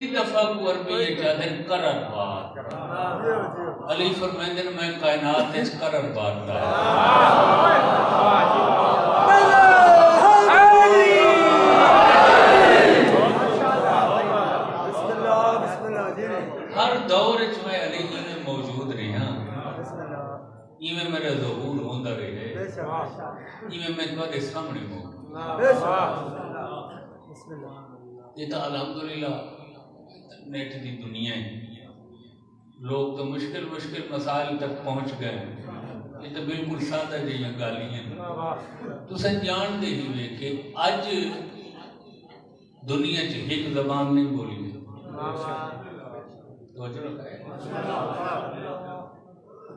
دفعہ کو عربی چاہدن کرر بات علی فرمائندن میں کائنات اس کرر بات دا ہر دور اچ میں علی میں موجود رہی ہاں میں میرا ظہور ہوندہ رہے میں تمہارے سامنے ہوں یہ تو الحمدللہ نیٹ دی دنیا ہے لوگ تو مشکل مسائل تک پہنچ گئے یہ تو بالکل سادہ جہاں گالی ہیں تو سن جان دے ہی ہوئے کہ اج دنیا چ ایک زبان نہیں بولی توجہ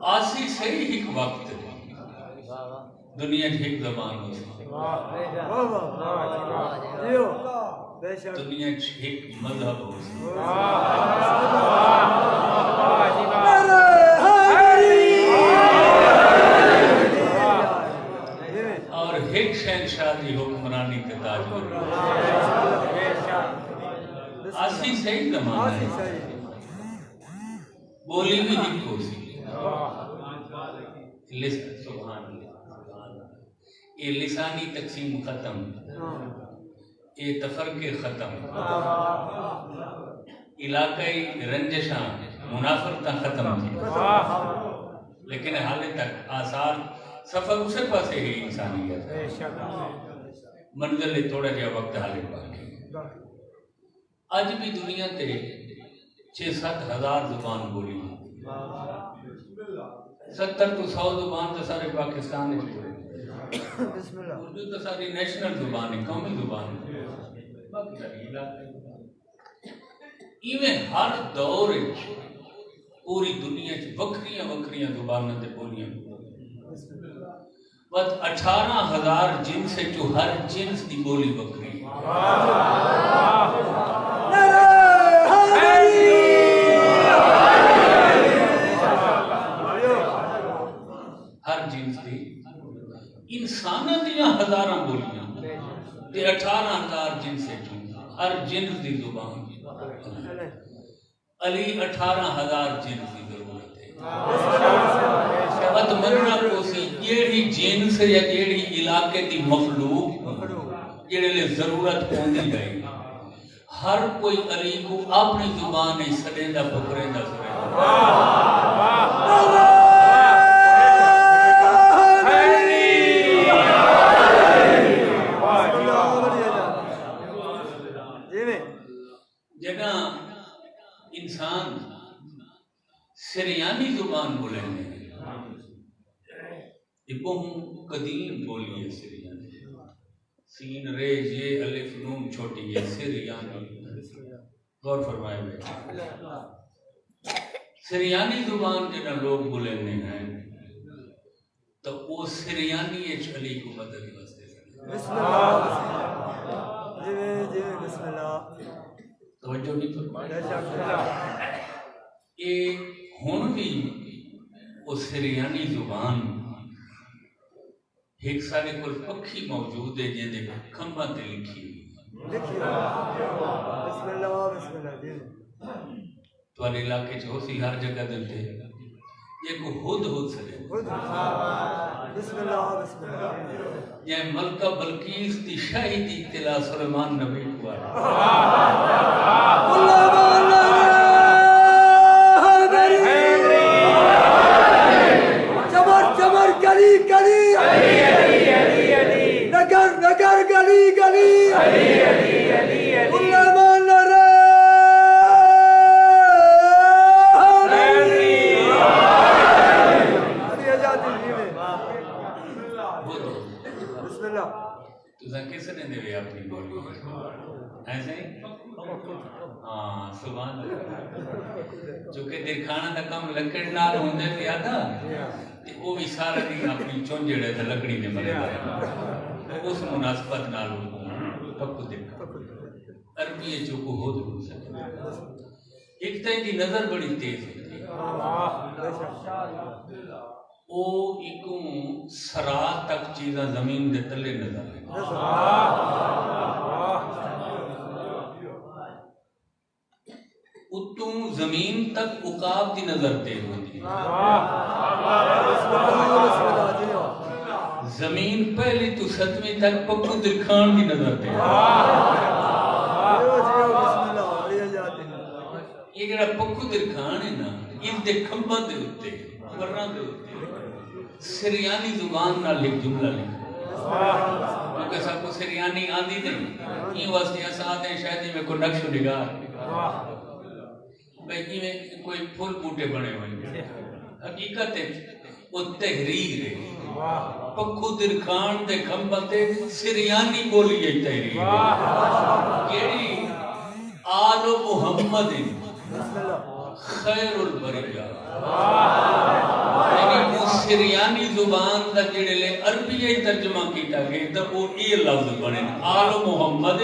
آسی صحیح ایک وقت دنیا چ ایک زبان ہو سکتی دنیا ایک مذہب ہو اور ایک شہنشاہ دی حکمرانی کے تاج آسی صحیح زمان ہے بولی بھی ایک ہو سکتی سبحان اللہ یہ لسانی تقسیم ختم یہ تفرقے ختم علاقائی رنجشاں منافرتاں ختم تھی لیکن حالے تک آثار سفر اسے پاسے ہی انسانیت منزل تھوڑا جہا وقت حالے باقی آج بھی دنیا تے 6-7 ہزار زبان بولی 70 تو 100 زبان تو سارے پاکستان میں بولے اردو تو ساری نیشنل زبان ہے قومی زبان ہے باقی ساری علاقے ایویں ہر دور پوری دنیا چ وکریاں زباناں تے بولیاں بس 18,000 جنس جو ہر جنس دی بولی وکری ہر جنس دی انساناں دیاں ہزاراں بولیاں تے 18,000 جنس ہر جنس دی زبان علی 18,000 جنس دی ضرورت ہے بات مننا کو سی جیڑی جنس یا جیڑی علاقے دی مخلوق جیڑے لئے ضرورت ہوندی گئی ہر کوئی علی کو اپنی زبان ہی سڑیندہ پکڑیندہ جگہ انسان سریانی زبان بولیں گے یہ بہت قدیم بولی ہے سریانی سین رے یہ الف نون چھوٹی ہے سریانی غور فرمائے ہوئے سریانی زبان جنہاں لوگ بولیں گے ہیں تو وہ سریانی علی کو مدد واسطے بسم اللہ جی بسم اللہ توجہ نہیں فرمایا یہ ہون بھی وہ سریانی زبان ایک سارے کو پکھی موجود ہے جن دے کھمباں تے لکھی بسم اللہ تو علاقے چ ہو سی ہر جگہ دلتے یہ کو ہد سکے بسم اللہ یہ ملکہ بلقیس دی شاہی دی اطلاع سلیمان نبی کو چمر گلی گلی نگر گلی گلی کس نے دے اپنی بولی ایسے ہاں سبحان اللہ جو کہ دکھانا دا کام لکڑ نال ہوندے پیا تھا وہ بھی سارا دن اپنی چونجڑے تے لکڑی نے ملے اس مناسبت نال پکو دیکھ عربی جو کو ہو دو ایک تے دی نظر بڑی تیز ہوتی او ایکوں سرات تک چیزاں زمین دے تلے نظر اتوں زمین تک عقاب دی نظر تیز ہوتی ہے. زمین پہلی تو ستویں تک پکو درخان دی نظر تیز. یہ جڑا پکو درخان ہے نا اس دے کھمباں دے اوتے ورناں دے اوتے سریانی زبان نال ایک جملہ لکھا کیونکہ سب کو سریانی آندی نہیں. یہ واسطے اساں آتے ہیں شاید میں کوئی نقش و نگار بھئی میں کوئی پھول بوٹے بنے ہوئے. حقیقت ہے وہ تحریر ہے. پکھو درخان دے کھمباں تے سریانی بولی ہے تحریر. کیڑی آل محمد خیر البریہ. یعنی وہ سریانی زبان دا جڑے لے عربی ترجمہ کیتا گیا تو وہ یہ لفظ بنے آل محمد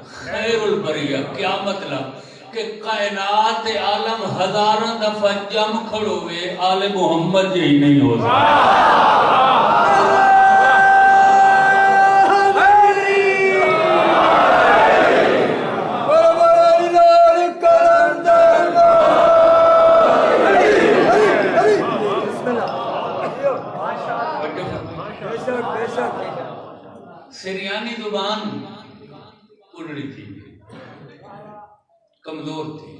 خیر البریہ. کیا مطلب کہ کائنات عالم ہزاراں دفعہ جم کھڑوے آل محمد یہی نہیں ہو سکتا. سریانی زبان اڑڑی تھی، کمزور تھی،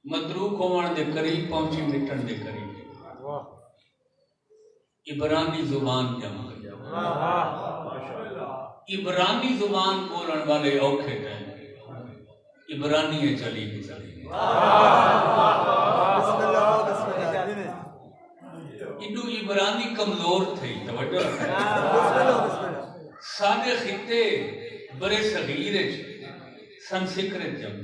متروک ہونے دے قریب پہنچی مٹن دے قریب. عبرانی زبان جم گئی. عبرانی زبان بولن والے اوکھے ٹائم عبرانی چلی گزری. انہوں عبرانی کمزور تھی. توجہ سارے خطے برے صغیر سنسکرت جم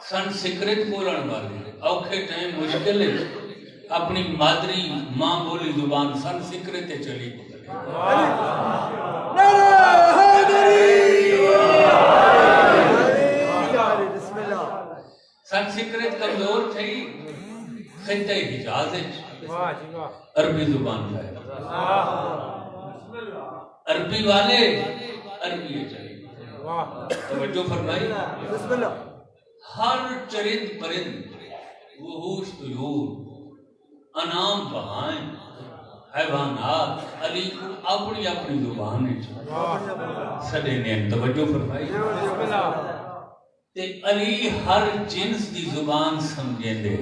سنسکرت بولن والے اوکھے ٹائم مشکل ہے اپنی مادری ماں بولی زبان سنسکرت چلی گزری. سنسکرت کمزور تھی. خطہ حجاز عربی زبان ہے. عربی والے عربی چلے. توجہ فرمائی. ہر چرند پرند وحوش طیور انام بہائیں حیوانات علی کو اپنی اپنی زبان سڈے نے. توجہ فرمائی. تے علی ہر جنس دی زبان سمجھیں دے.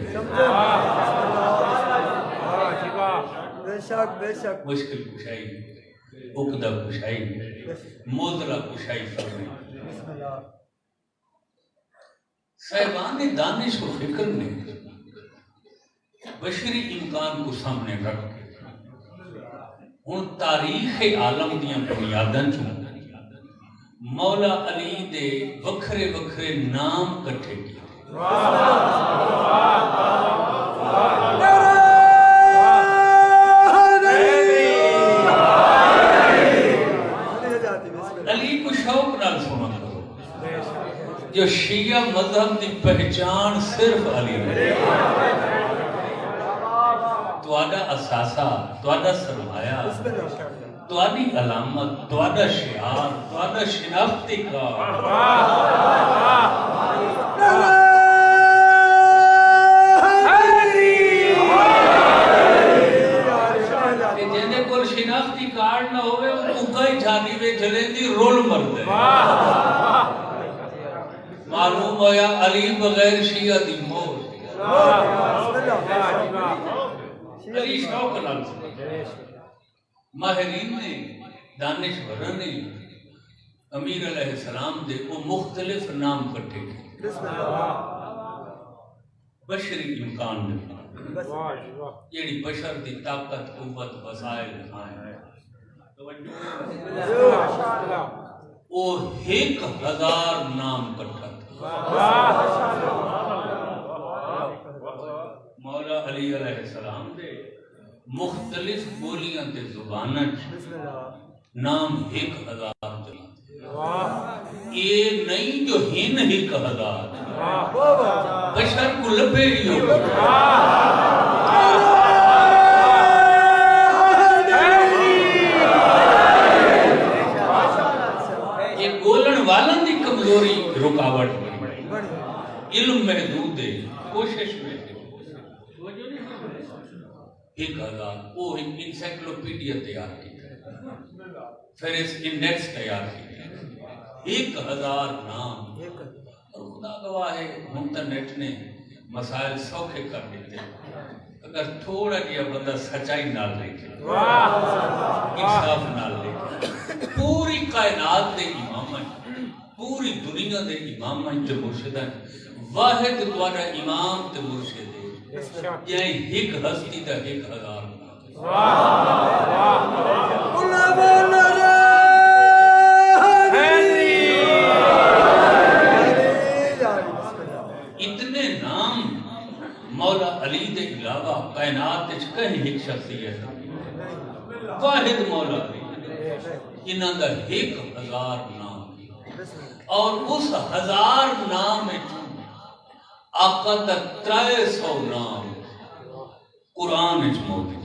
مشکل کشائی عقدہ کشائی موزلہ کشائی فرمائی. صاحبان دانش و فکر نے بشری امکان کو سامنے رکھ کے ان تاریخ عالم دیاں بنیاداں چوں مولا علی دے وکھرے وکھرے نام کٹھے کیے. علی کو شوق نال سنا کرو. جو شیعہ مذہب دی پہچان صرف علی ہے. تواڈا اثاثہ، تواڈا سرمایہ، تواڈی علامت، تواڈا شعار، تواڈا شناختی کارڈ جیندے کول شناختی کارڈ نہ ہوئے وہ اگائی جھانی میں جلے دی رول مرد ہے. معلوم ہویا علی بغیر شیعہ دی موت. علی شوق نال ماہرین نے دانشوروں نے امیر علیہ السلام دے کو مختلف نام کٹھے کی. بشری امکان نے یعنی بشر دی طاقت قوت وسائل ہیں. وہ 1000 نام کٹھا تھا. مولا علی علیہ السلام دے مختلف بولیاں تے زباناں نام 1000 چلا. یہ نہیں جو ہن 1000 بشر کو لبے ہی ہوگا. یہ گولن والن دی کمزوری رکاوٹ بنی. علم محدود ہے کوشش میں ایک ہزار وہ انسائکلوپیڈیا تیار کی پھر اس انڈیکس تیار کی 1000 نام اور خدا گواہ ہے انٹرنیٹ نے مسائل سوکھے کر دیتے اگر تھوڑا جہا بندہ سچائی نال لکھے انصاف نال لکھے پوری کائنات دے امام پوری دنیا دے امام تے مرشد واحد دوارا امام تے مرشد یعنی ایک ہستی دا 1000 اتنے نام مولا علی دے علاوہ کائنات کہیں ایک شخصیت واحد مولا علی انہاں دا 1000 نام اور اس 1000 نام آقا دا 300 نام قرآن وچ موجود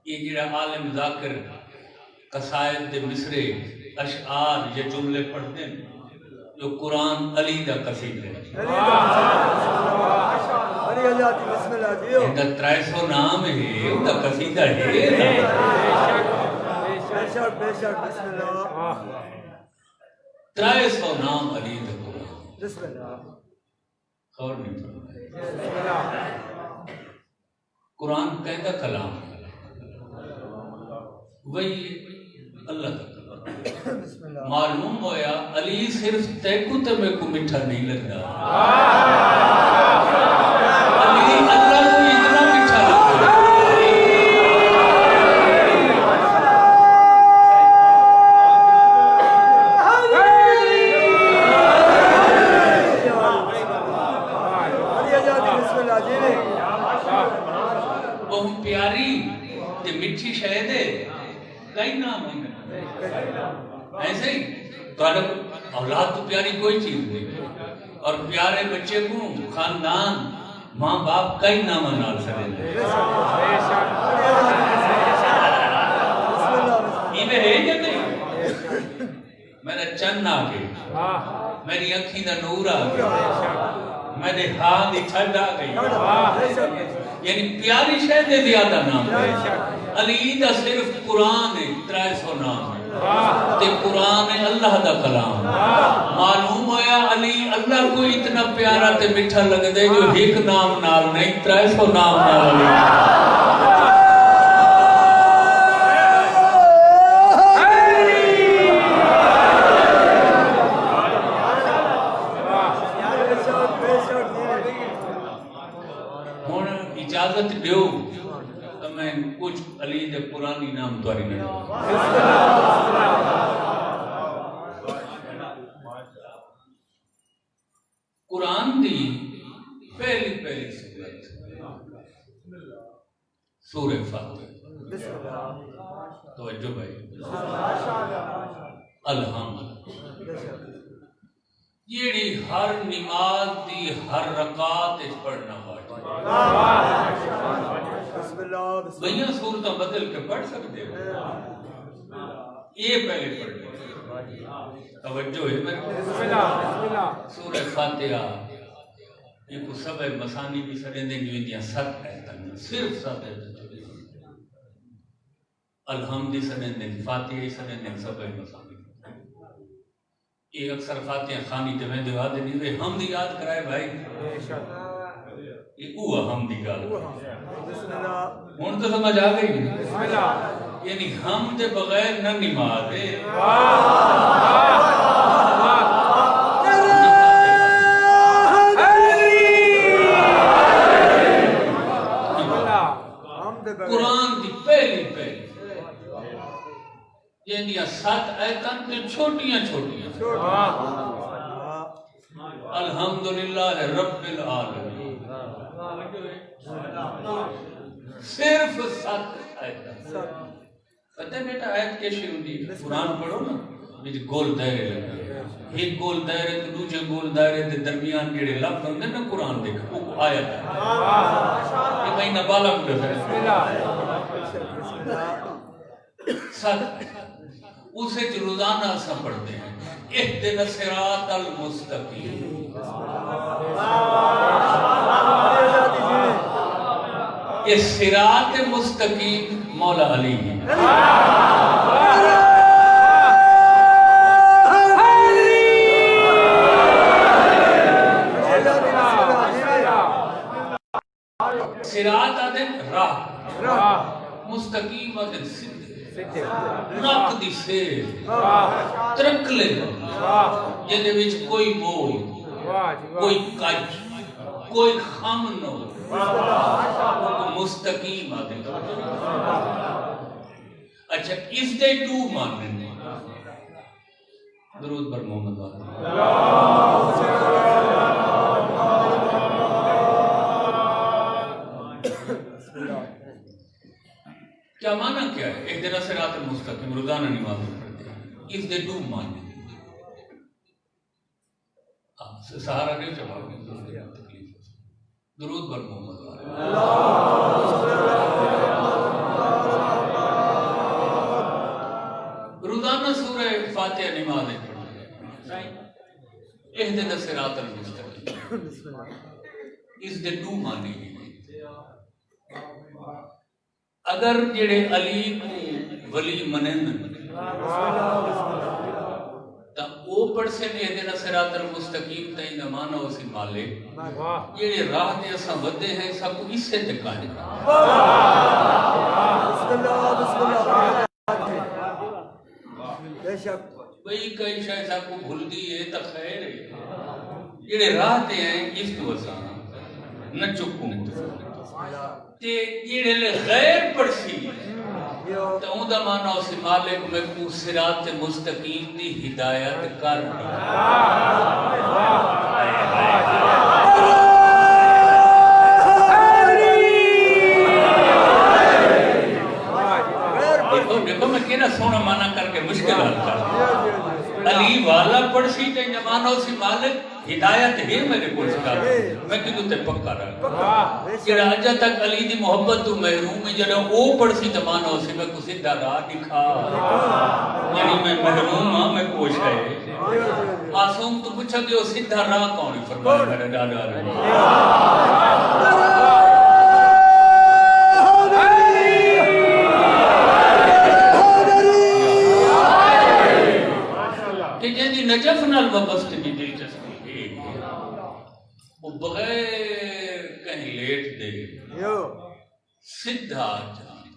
یہ جڑا عالم ذاکر قصائد دے مصرے اشعار یا جملے پڑھتے ہیں جو قرآن علی دا قصیدہ ہے ان دا 300 نام ہے ان دا قصیدہ ہے 300 نام علی دا قرآن خور نہیں قرآن کہتا کلام وہی اللہ کا کلام معلوم ہویا علی صرف تیکو تے میں کو مٹھا نہیں لگتا علی اللہ کو اتنا مٹھا لگتا وہ پیاری تے مٹھی شہد ہے کئی نام ہے ایسے ہی تو اولاد تو پیاری کوئی چیز نہیں اور پیارے بچے کو خاندان ماں باپ کئی نام نال سکے یہ ہے یا نہیں میرا چند آ گئی میری اکھی دا نور آ گئی میرے ہاں دی چھڑ آ گئی یعنی پیاری شہد دے زیادہ نام علی دا صرف قرآن ہے 300 نام تے قرآن ہے اللہ دا کلام معلوم ہویا علی اللہ کو اتنا پیارا تے مٹھا لگ دے جو ایک نام نال نہیں 300 نام نال علی اجازت دیو تو میں کچھ علی دے پرانی نام تواری نہیں قرآن دی پہلی سورت سورہ فاتح توجہ بھائی الحمد یہ ہر نماز دی ہر رکعت پڑھنا بھائیاں سورتاں بدل کے پڑھ سکتے ہو یہ پہلے پڑھنے توجہ ہے سورہ فاتحہ یہ کو سب مسانی بھی سڑیں دیں جو اندیاں 7 ایتاں صرف 7 ایتاں الحمدی سڑیں دیں فاتحہ سڑیں دیں سب مسانی یہ اکثر فاتحہ خانی تے میں دیوا دے نہیں ہوئے ہم دی یاد کرائے بھائی یہ اوہ ہم دی گال ہون تو سمجھ آ گئی یعنی ہم دے بغیر نہ نماز ہے قرآن دی پہلی یعنی 7 ایتاں تے چھوٹیاں الحمدللہ رب العالمین صرف 7 ایتاں پتہ بیٹا آیت کیسے ہوندی قرآن پڑھو نا وچ گول دائرے لگے ایک گول دائرے تو دوسرے گول دائرے دے درمیان جڑے لفظ ہوندے نا قرآن دے وہ آیت ہے یہ مہینہ بالا کو دے ساتھ اسے جو روزانہ سا پڑھتے ہیں اہدنا الصراط المستقیم یہ صراط مستقیم مولا علی ہے صراط آدھے راہ مستقیم آدھے سدھے ناک دی سیر ترکلے جنہے وچ کوئی بول کوئی کج کوئی خم نو مستقیم آدھے اچھا اس دے دو ماننے درود بر محمد والا کیا معنی کیا ہے ایک دن صراط المستقیم روزانہ نماز پڑھتے ہیں اس دے دو معنی سہارا نہیں جواب تکلیف درود بر محمد والا روزانہ سورہ فاتحہ نماز پڑھتے ہیں اہدنا الصراط المستقیم اس دے دو معنی ہیں اگر جڑے علی کو ولی منن تا او پڑھ سے اہدنا الصراط المستقیم تے دا معنی اسی مالک جڑے راہ دے اساں ودے ہیں سب کو اس سے دکھائے بسم اللہ بے شک بھئی کئی شاید سب کو بھول دی ہے تا خیر ہے جڑے راہ دے ہیں اس کو اساں نہ چکوں تے جڑے لے غیر پڑسی تو اون دا معنی اسی مالک میں کو صراط مستقیم دی ہدایت کر دیکھو میں کہنا سونا معنی کر کے مشکل حل کر علی والا پڑسی تے معنی اسی مالک ہدایت ہے میرے کو سکھا میں کدو تے پکا رہا جڑا اجا تک علی دی محبت تو محروم ہے جڑا او پڑسی تے معنی اسی میں کو سیدھا راہ دکھا یعنی میں محروم ہاں میں کوش ہے معصوم تو پوچھا کہ وہ سیدھا راہ کون ہے فرمایا میرے ڈاڈا رہے کہ جنہی نجف نال وابست کی دلچسپی ہے وہ بغیر کہیں لیٹ دے سدھا جان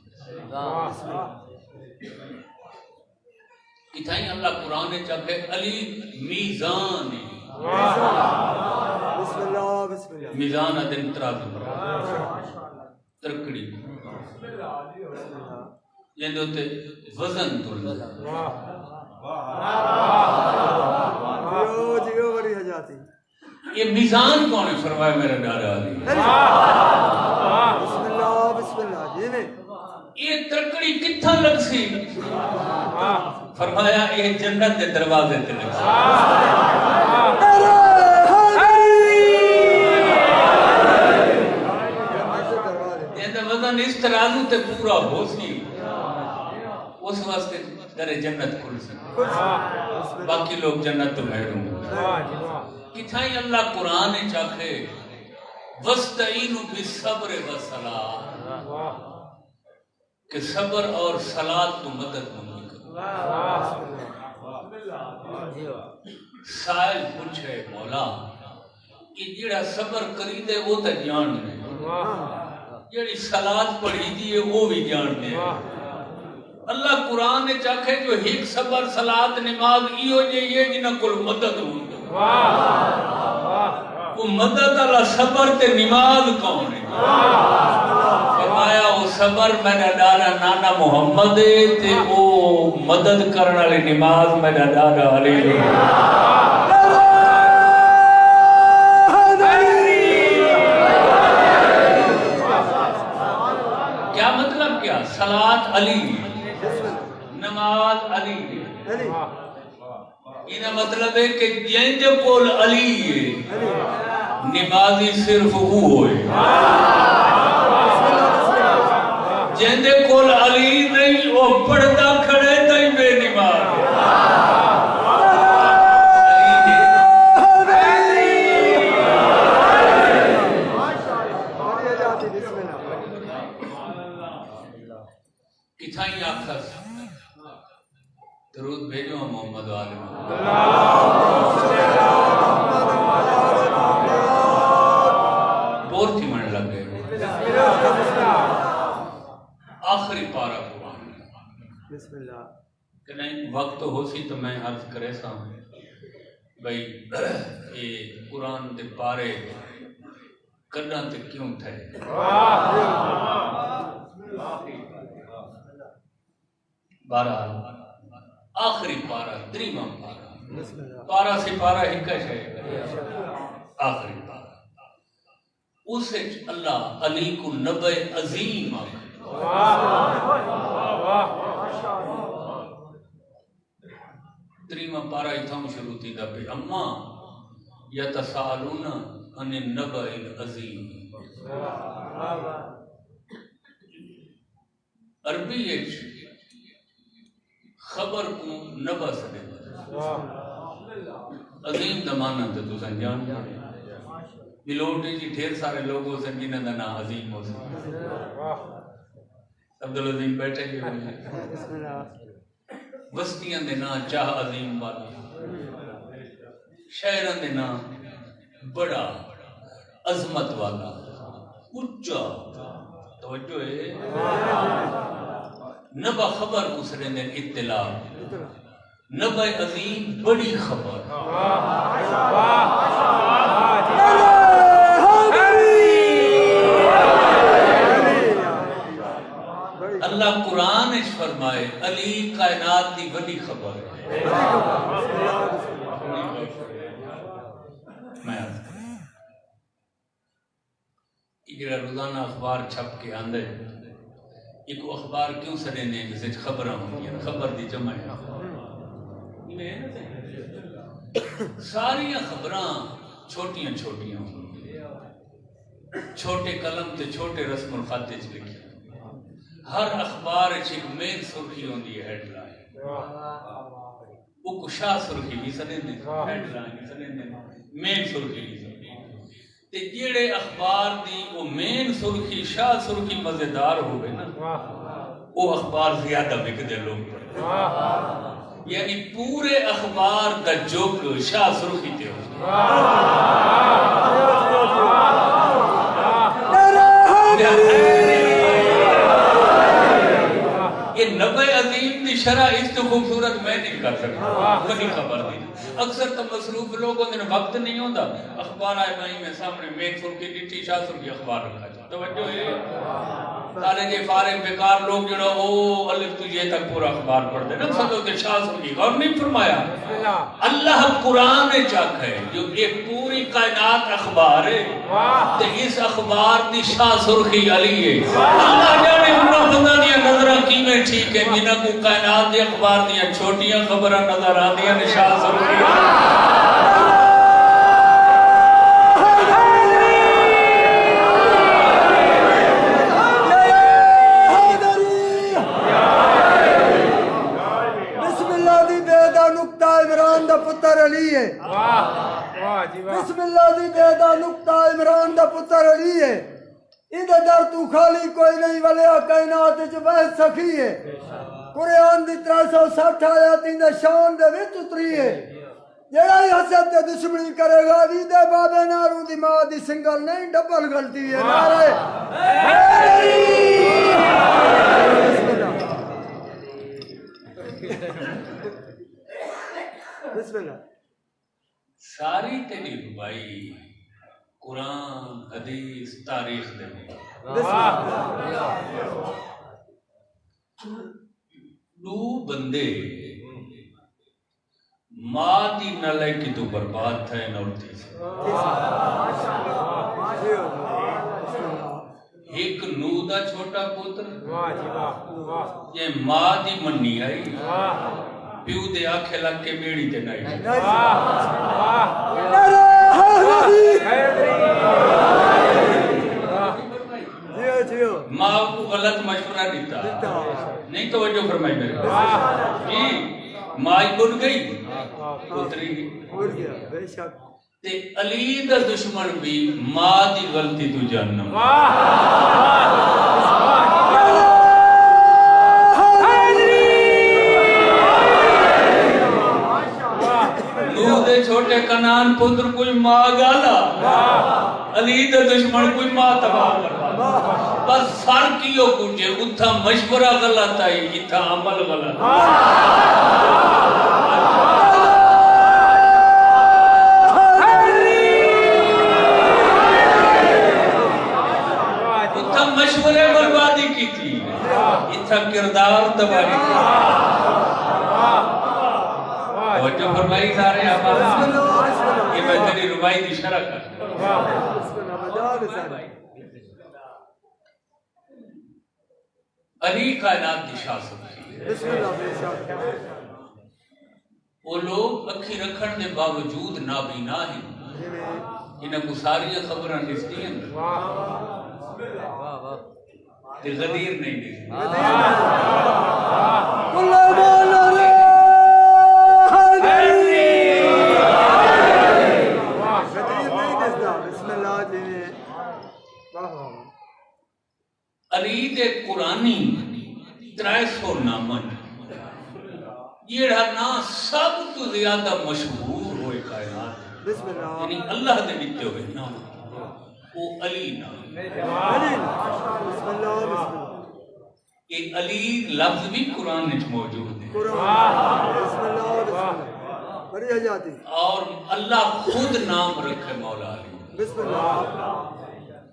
اتھائیں اللہ قرآن نے چاہتے علی میزان میزان دن تراز ترکڑی جن ہوتے وزن تولد یہ میزان کون ہے فرمایا میرا ڈاڈا علی بسم اللہ یہ ترکڑی کتھا لگ سی فرمایا یہ جنت دے دروازے تے لگ سی یہ وزن اس ترازو تے پورا ہو سی اس واسطے در جنت کھل سکتے باقی لوگ جنت تو محروم کتھائیں اللہ قرآن چاہے وَاسْتَعِينُوا بِالصَّبْرِ وَالصَّلَاةِ کہ صبر اور صلاة تو مدد مانگی کرو سائل پوچھے مولا کہ جڑا صبر کری دے وہ تا جان دے جڑی صلاة پڑھی دیئے وہ بھی جان دے اللہ قرآن نے چاہے جو ایک صبر صلاة نماز ایو جے یہ جنہ کل مدد ہوں وہ مدد اللہ صبر تے نماز کون ہے فرمایا وہ صبر میرا ڈالا نانا محمد تے وہ مدد کرنا لی نماز میرا ڈالا علی کیا مطلب کیا صلاة علی نماز علی یہ مطلب ہے علی ہے نمازی صرف وہ ہوئے جندے کول علی نہیں وہ پڑھتا کھڑے تھی بے نماز کتھائیں آخر درود بھیجو محمد عالم بور تھی من لگ گئے آخری پارا قرآن بسم اللہ کہ نہیں وقت ہو سی تو میں عرض کرے سا بھئی یہ قرآن دے پارے کرنا تے کیوں تھے بہرحال آخری پارا دریواں پارا پارا سے پارا ہکا ہے آخری پارا اسے اللہ علی کو نبع عظیم دریواں پارا اتھاں شروع تھی دا پہ اما یتسالون عن النبع العظیم عربی ایک خبر کو نبع سنے عظیم دمانہ تے تو سنجان بلوٹے جی ڈھیر سارے لوگوں سے جنہاں دا نام عظیم ہو سکتا عبدالعظیم بیٹھے گئے ہوئے وسطیاں دے نام چاہ عظیم والا شہران دے نام بڑا عظمت والا اچھا توجہ ہے نبع خبر اسرے نے اطلاع نبع عظیم بڑی خبر اللہ قرآن اس فرمائے علی کائنات دی بڑی خبر ہے میں یہ روزانہ اخبار چھپ کے آندے ایک اخبار کیوں سڑے نے جسے خبریں ہوتی ہیں خبر دی جمع ہے ساری خبراں چھوٹیاں چھوٹیاں چھوٹے قلم تے چھوٹے رسم الخط وچ لکھی ہر اخبار ایک مین سرخی ہوندی ہے ہیڈ لائن وہ کشا سرخی بھی سنے دے ہیڈ لائن بھی سنے دے مین سرخی بھی سنے تے جیڑے اخبار دی وہ مین سرخی شاہ سرخی مزیدار ہوئے نا وہ اخبار زیادہ بکدے لوگ پڑھے یعنی پورے اخبار دا جوک شاہ سرخی تے ہو یہ نبع عظیم دی شرح اس تو خوبصورت میں نہیں کر سکتا کبھی خبر دی اکثر تو مصروف لوگوں نے وقت نہیں ہوتا اخبار آئے بھائی میں سامنے مین سرخی ڈٹھی شاہ سرخی اخبار رکھا جائے توجہ ہے سارے جے فارغ بیکار لوگ جڑا او الف تو یہ تک پورا اخبار پڑھتے نا سب ہوتے شاہ سرخی غور نہیں فرمایا اللہ قرآن چاک ہے جو ایک پوری کائنات اخبار ہے تو اس اخبار دی شاہ سرخی علی ہے اللہ جانے انہوں بندہ دیا نظرہ کی میں ٹھیک ہے جنہاں کو کائنات دی اخبار دیا چھوٹیاں خبرہ نظر آ دیا شاہ سرخی پتر علی ہے بسم اللہ دی دے دا نقطہ عمران دا پتر علی ہے ادھر در تو خالی کوئی نہیں ولیا کائنات وچ بحث سخی ہے قرآن دی 360 آیات دی شان دے وچ اتری ہے جڑا حسد تے دشمنی کرے گا دی دے بابے نارو دی ماں دی سنگل نہیں ڈبل غلطی ہے نعرہ بسم اللہ ساری تیری ربائی قرآن حدیث تاریخ دے دو بندے ماں دی نلے کی تو برباد تھے نورتی سے ایک نو دا چھوٹا پوتر یہ ماں دی منی آئی پیو دے آنکھیں لگ کے میڑی تے نہیں ماں کو غلط مشورہ دیتا نہیں توجہ فرمائی میرے جی ماں بن گئی پتری تے علی دا دشمن بھی ماں دی غلطی تو جاننا نوح دے چھوٹے کنان پتر کوئی ماں گالا علی دا دشمن کوئی ماں تباہ کروا بس فرق کیوں کچھے اتھا مشورہ غلط آئی اتھا عمل غلط اتھا مشورے بربادی کی تھی اتھا کردار تباہی کی توجہ فرمائی سارے آباد یہ میں تیری ربائی دی شرح کرتا علی کائنات دی شاست وہ لوگ اکھی رکھن دے باوجود نابینا ہیں انہیں کو ساری خبریں دستی ہیں تے غدیر نہیں دستی علی دے قرآنی 300 نامن یہ نا سب تو زیادہ مشہور ہوئے کائنات یعنی اللہ دے بیتے ہوئے نام وہ علی نام یہ علی لفظ بھی قرآن میں موجود ہے اور اللہ خود نام رکھے مولا علی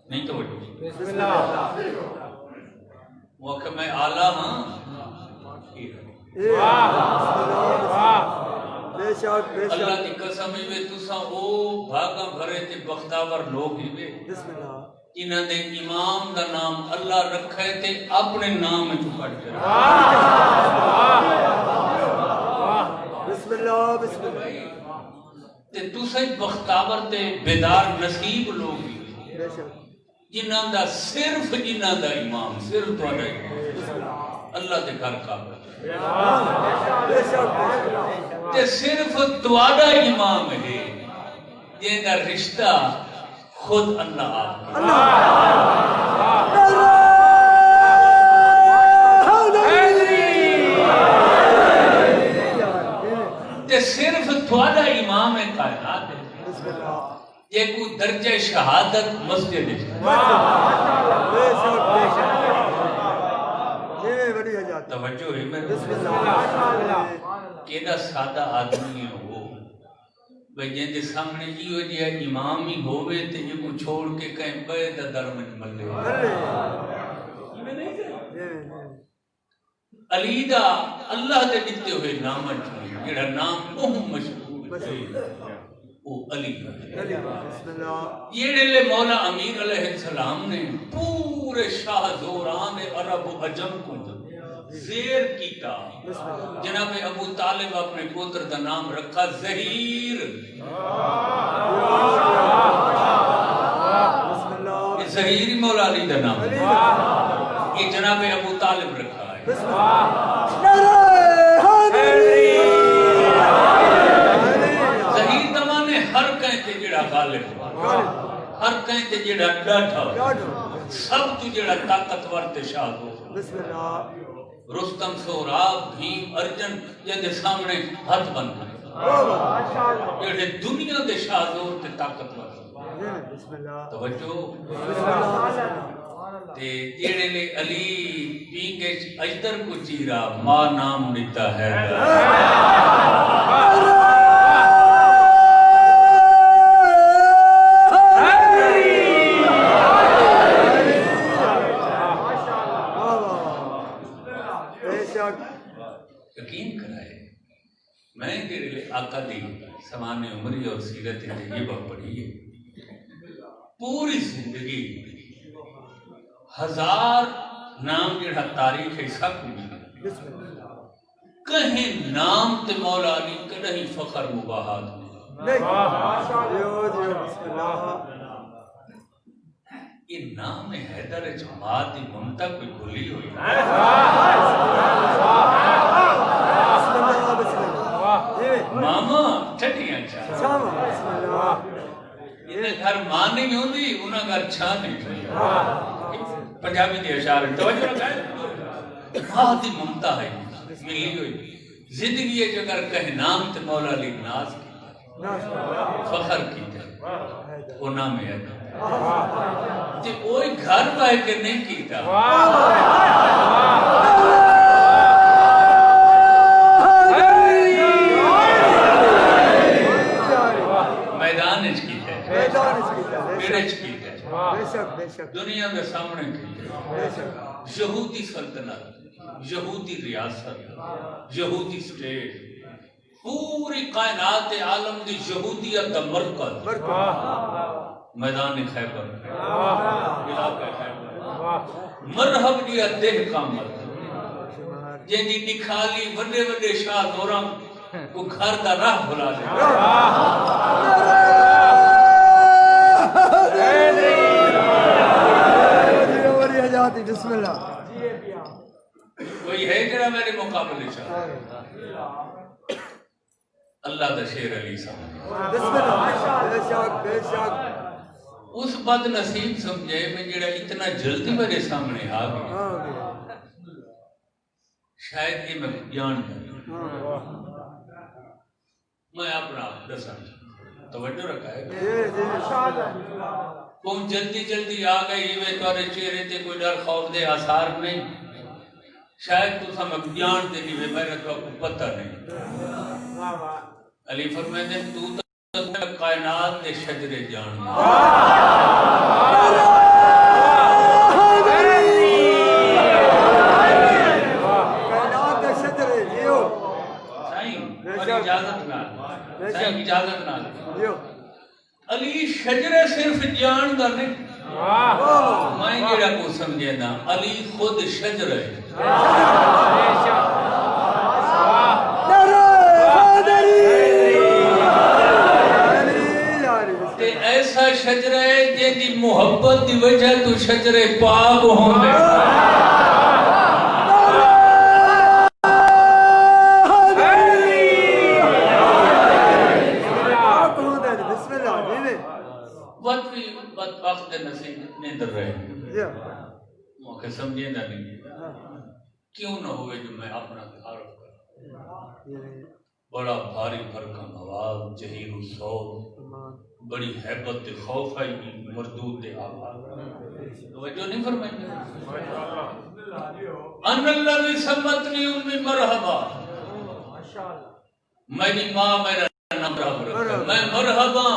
نہیں تو وہ کہ میں آلہ ہاں اللہ کی قسم ہی میں تسا او بھاگا بھرے تے بختاور لوگ ہی میں انہاں دے امام دا نام اللہ رکھے تے اپنے نام میں چھپڑ جائے بسم اللہ بسم اللہ تے تسا بختاور تے بیدار نصیب لوگ ہی جنہاں دا صرف جنہاں دا امام صرف تو آدھائی اللہ دے گھر کعبہ تے صرف تو آدھائی امام ہے جن دا رشتہ خود اللہ آپ تے صرف تو آدھائی امام ہے کائنات ہے یہ کوئی درجہ شہادت مسجد ہے توجہ ہے میں کیڑا سادہ آدمی ہے وہ بھئی جن دے سامنے یہ جیا امام ہی ہوئے تے یہ کو چھوڑ کے کہیں بے دا در میں ملے علی دا اللہ دے دیتے ہوئے نام جڑا نام بہت مشہور ہے وہ علی یہ لے مولا امیر علیہ السلام نے پورے شاہ زوران عرب و عجم کو زیر کیتا جناب ابو طالب اپنے پوتر دا نام رکھا زہیر زہیر مولا علی دا نام یہ جناب ابو طالب رکھا ہے ہر کہیں تے جڑا غالب ہر کہیں تے جڑا ڈاٹھا سب تو جڑا طاقتور تے شاہ ہو رستم سوراب بھیم ارجن جن دے سامنے ہاتھ بن گئے جڑے دنیا دے شاہ زور تے طاقتور توجہ تے جڑے لے علی پینگے اجدر کو چیرا ماں نام نتا ہے یقین کرائے میں تیرے لئے آقا دی سمان عمری اور سیرت طیبہ پڑھی ہے پوری زندگی 1000 نام جڑا تاریخ ہے سب کہیں نام تے مولا علی کہیں فخر مباحات نہیں بسم اللہ یہ نام حیدر جماعت دی ممتا کوئی بھولی ہوئی ماما ٹھٹیاں چاہ انہیں گھر ماں نہیں ہوندی انہیں گھر چھا نہیں ہوئی پنجابی دی اشار توجہ رکھا ہے ماں دی ممتا ہے ملی ہوئی زندگی ہے جو اگر کہیں نام تے مولا علی ناز کی فخر کی جائے وہ نام ہے تے کوئی گھر بائے کے نہیں کیتا میدان اچ کیتا ہے پیڑچ کیتا ہے دنیا کے سامنے کیتا ہے یہودی سلطنت یہودی ریاست یہودی سٹیٹ پوری کائنات عالم دی یہودیت دا مرکز میدان خیبر علاقہ خیبر مرحب دیا دہ کا مرکز جیدی نکھالی وڈے وڈے شاہ دوراں کو گھر دا راہ بھلا دے بسم اللہ کوئی ہے جڑا میرے مقابلے چاہتا اللہ دا شیر علی صاحب بسم اللہ بے شک بے شک اس بد نصیب سمجھے میں جڑا اتنا جلدی میرے سامنے آ گیا شاید یہ میں جان گیا میں اپنا دسا توجہ رکھا ہے کون جلدی جلدی آ گئی میں تارے چہرے تے کوئی ڈر خوف دے آثار نہیں شاید تو سمجھ جان دے نہیں میرے تو پتہ نہیں علی فرمائے دے تو کائنات دے شجرے جان کائنات دے شجرے جیو سائیں اور اجازت نہ سائیں اجازت نہ جیو علی شجرے صرف جان دا نہیں میں جڑا کو سمجھے نا علی خود شجر ہے ایسا شجر ہے جیدی محبت دی وجہ تو شجر پاک ہوں گے بدبخت نصیب اتنے در رہے موقع سمجھے نہ نہیں کیوں نہ ہوئے جو میں اپنا تعارف کروں بڑا بھاری بھرکم آواز جہیر الصوت بڑی حیبت خوف ہے مردود آواز توجہ نہیں فرمائیں ان الذی سمتنی امی مرحبا میری ماں میرا نام رکھا میں مرحبا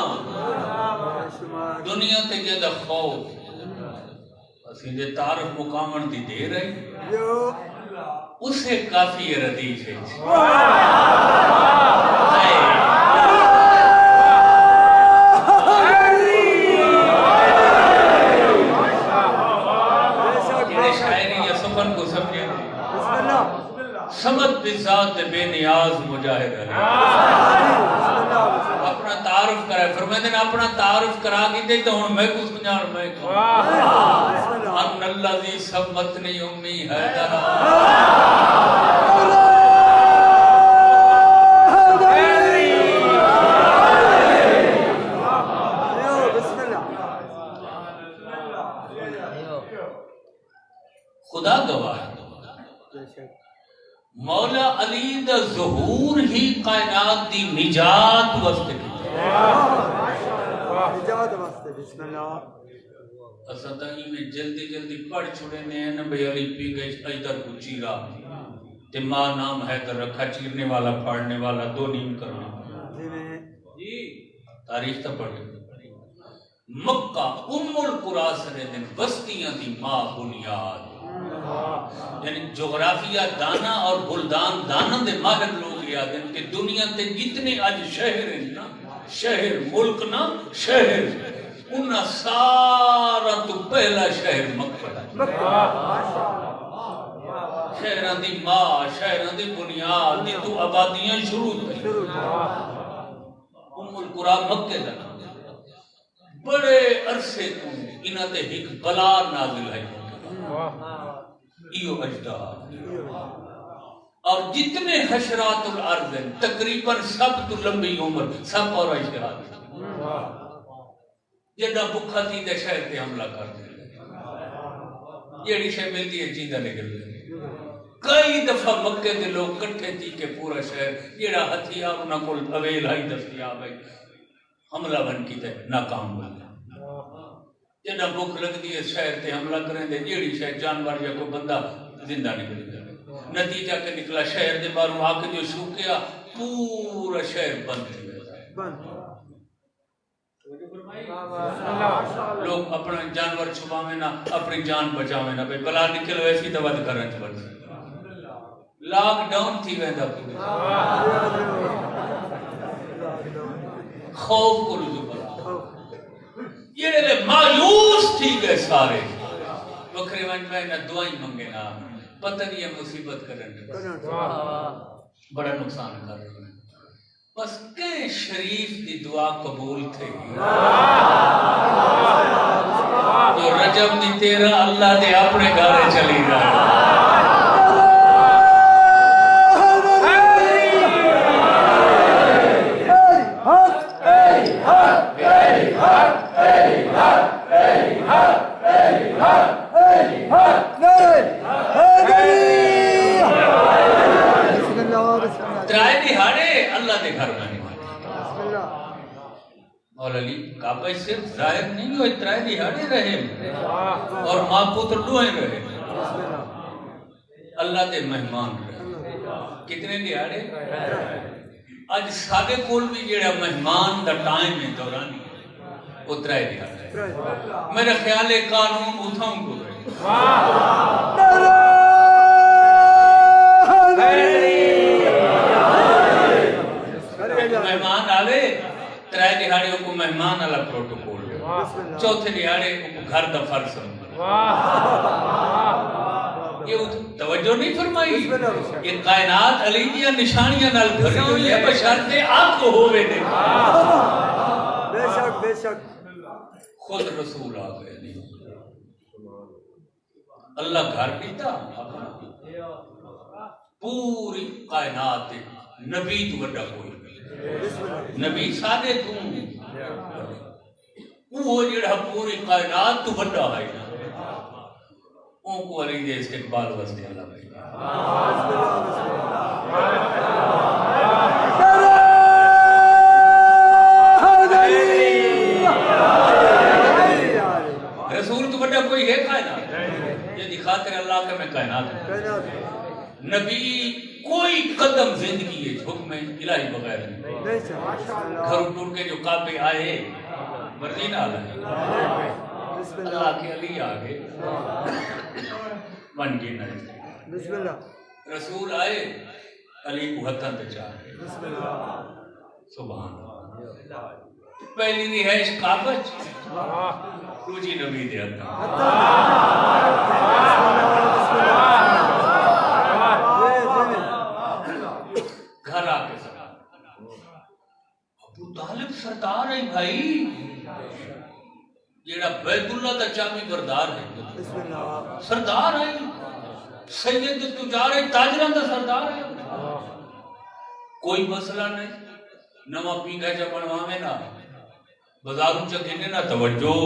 دنیا تے جیدہ خوف اسی دے تعارف مقامن دی دے رہی اسے کافی ردیف ہے شاعری یا سفن کو سمجھے سمت بذات بے نیاز مجاہد ہے اپنا تعارف کرائے فرمائے نے اپنا تعارف کرا کی دے تو ہوں میں کو سنجھار میں ان الذی سمتنی امی حیدر خدا گواہ مولا علی دا ظہور ہی کائنات دی نجات واسطے کی نجات واسطے بسم اللہ اسدائی میں جلدی جلدی پڑھ چھوڑے نے نبی علی پی گئے ایدر کو چیرا تے ماں نام ہے در رکھا چیرنے والا پڑھنے والا دو نیم کرنا تاریخ تا پڑھے مکہ ام القرآ سرے دن بستیاں دی ماں بنیاد یعنی جغرافیہ دانا اور بلدان دانا دے ماہر لوگ یاد ہیں کہ دنیا تے جتنے آج شہر ہیں نا شہر ملک نا شہر انہا سارا تو پہلا شہر مکہ شہراں دی ماں شہراں دی بنیاد دی تو آبادیاں شروع تھی ام القرا مکے دا نام بڑے عرصے تو انہاں تے ایک بلا نازل ہے ایو اجداد اور جتنے حشرات الارض ہیں تقریباً سب تو لمبی عمر سب اور حشرات جدہ بکھا تھی دے شہر تے حملہ کر دے جیڑی شے ملتی ہے چیزہ نکل دے کئی دفعہ مکے دے لوگ کٹھے تھی کہ پورا شہر جیڑا ہتھیار انہاں کو اویل آئی دستیاب ہے حملہ بن کی تے ناکام بن جدہ بکھ لگ دی ہے شہر تے حملہ کریں دے جیڑی شہر جانور یا کوئی بندہ زندہ نکل دے نتیجہ کے نکلا شہر دے باروں آکے جو شروع کیا پورا شہر بند ہو گیا لوگ اپنا جانور چھپاویں نہ اپنی جان بچاویں نہ بھئی بلا نکل ویسی تو ود کرن چ ورسی لاک ڈاؤن تھی ویندا خوف کو رجوع بلا یہ لے مایوس تھی گئے سارے بکرے ون میں نہ دعائیں منگے نہ پتہ نہیں یہ مصیبت کرن بڑا نقصان کر رہے ہیں بس کہ شریف دی دعا قبول تھے جو رجب دی تیرا اللہ دے اپنے گھارے چلی رہا ترائے دہاڑے اللہ دے گھر میں مولا علی کعبہ صرف ظاہر نہیں ہوئے ترائے دہاڑے رہے اور ماں پتر دوئیں رہے اللہ دے مہمان رہے کتنے دہاڑے آج سادے کول بھی جڑا مہمان دا ٹائم ہے دورانی وہ ترائے دہاڑے میرا خیال ہے قانون اتھاؤں کو رہے مہمان آوے ترائے دہاڑیوں کو مہمان اللہ پروٹوکول چوتھے دہاڑے کو گھر دا فرض یہ توجہ نہیں فرمائی یہ کائنات علی دیا نشانیاں نال بھری ہوئی ہے بشرطے آپ کو ہوئے دے بے شک بے شک خود رسول آ گئے اللہ گھر پیتا پوری کائنات نبی تو بڑا کوئی نبی سادے توں وہ جڑا پوری کائنات تو بڑا ہے ان کو علی دے استقبال واسطے اللہ بھائی رسول تو بڑا کوئی ہے کائنات یہ دکھاتے اللہ کہ میں کائنات ہوں نبی کوئی قدم زندگی ہے حکم الہی بغیر نہیں گھر ٹوٹ کے جو کعبے آئے مرضی نہ آئے اللہ کے علی آگے من گئے نہ رسول آئے علی کو حتن تے چاہے سبحان اللہ پہلی رہائش کعبہ دوجی نبی دے حتن گھر آکے سلام ابو طالب سردار ہے بھائی جیڑا بیت اللہ دا چابی بردار ہے سردار ہے سید تجار ہے تاجران دا سردار ہے کوئی مسئلہ نہیں نواں پینگا جا بنواوے نا بازاروں چا گھنے نا توجہ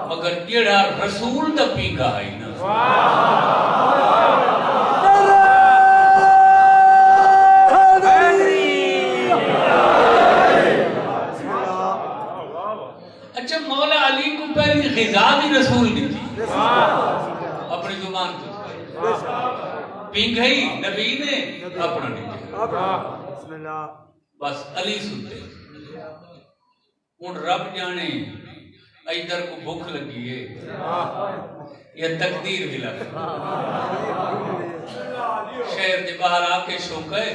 مگر جیڑا رسول دا پینگا ہے نا اچھا مولا علی کو پہلی غذا بھی رسول دی تھی اپنی زبان تو پینگھئی نبی نے اپنا نہیں تھی بس علی سنتے ان رب جانے ایدر کو بھوک لگی ہے یہ تقدیر بھی لگا شہر دے باہر آکے شوکے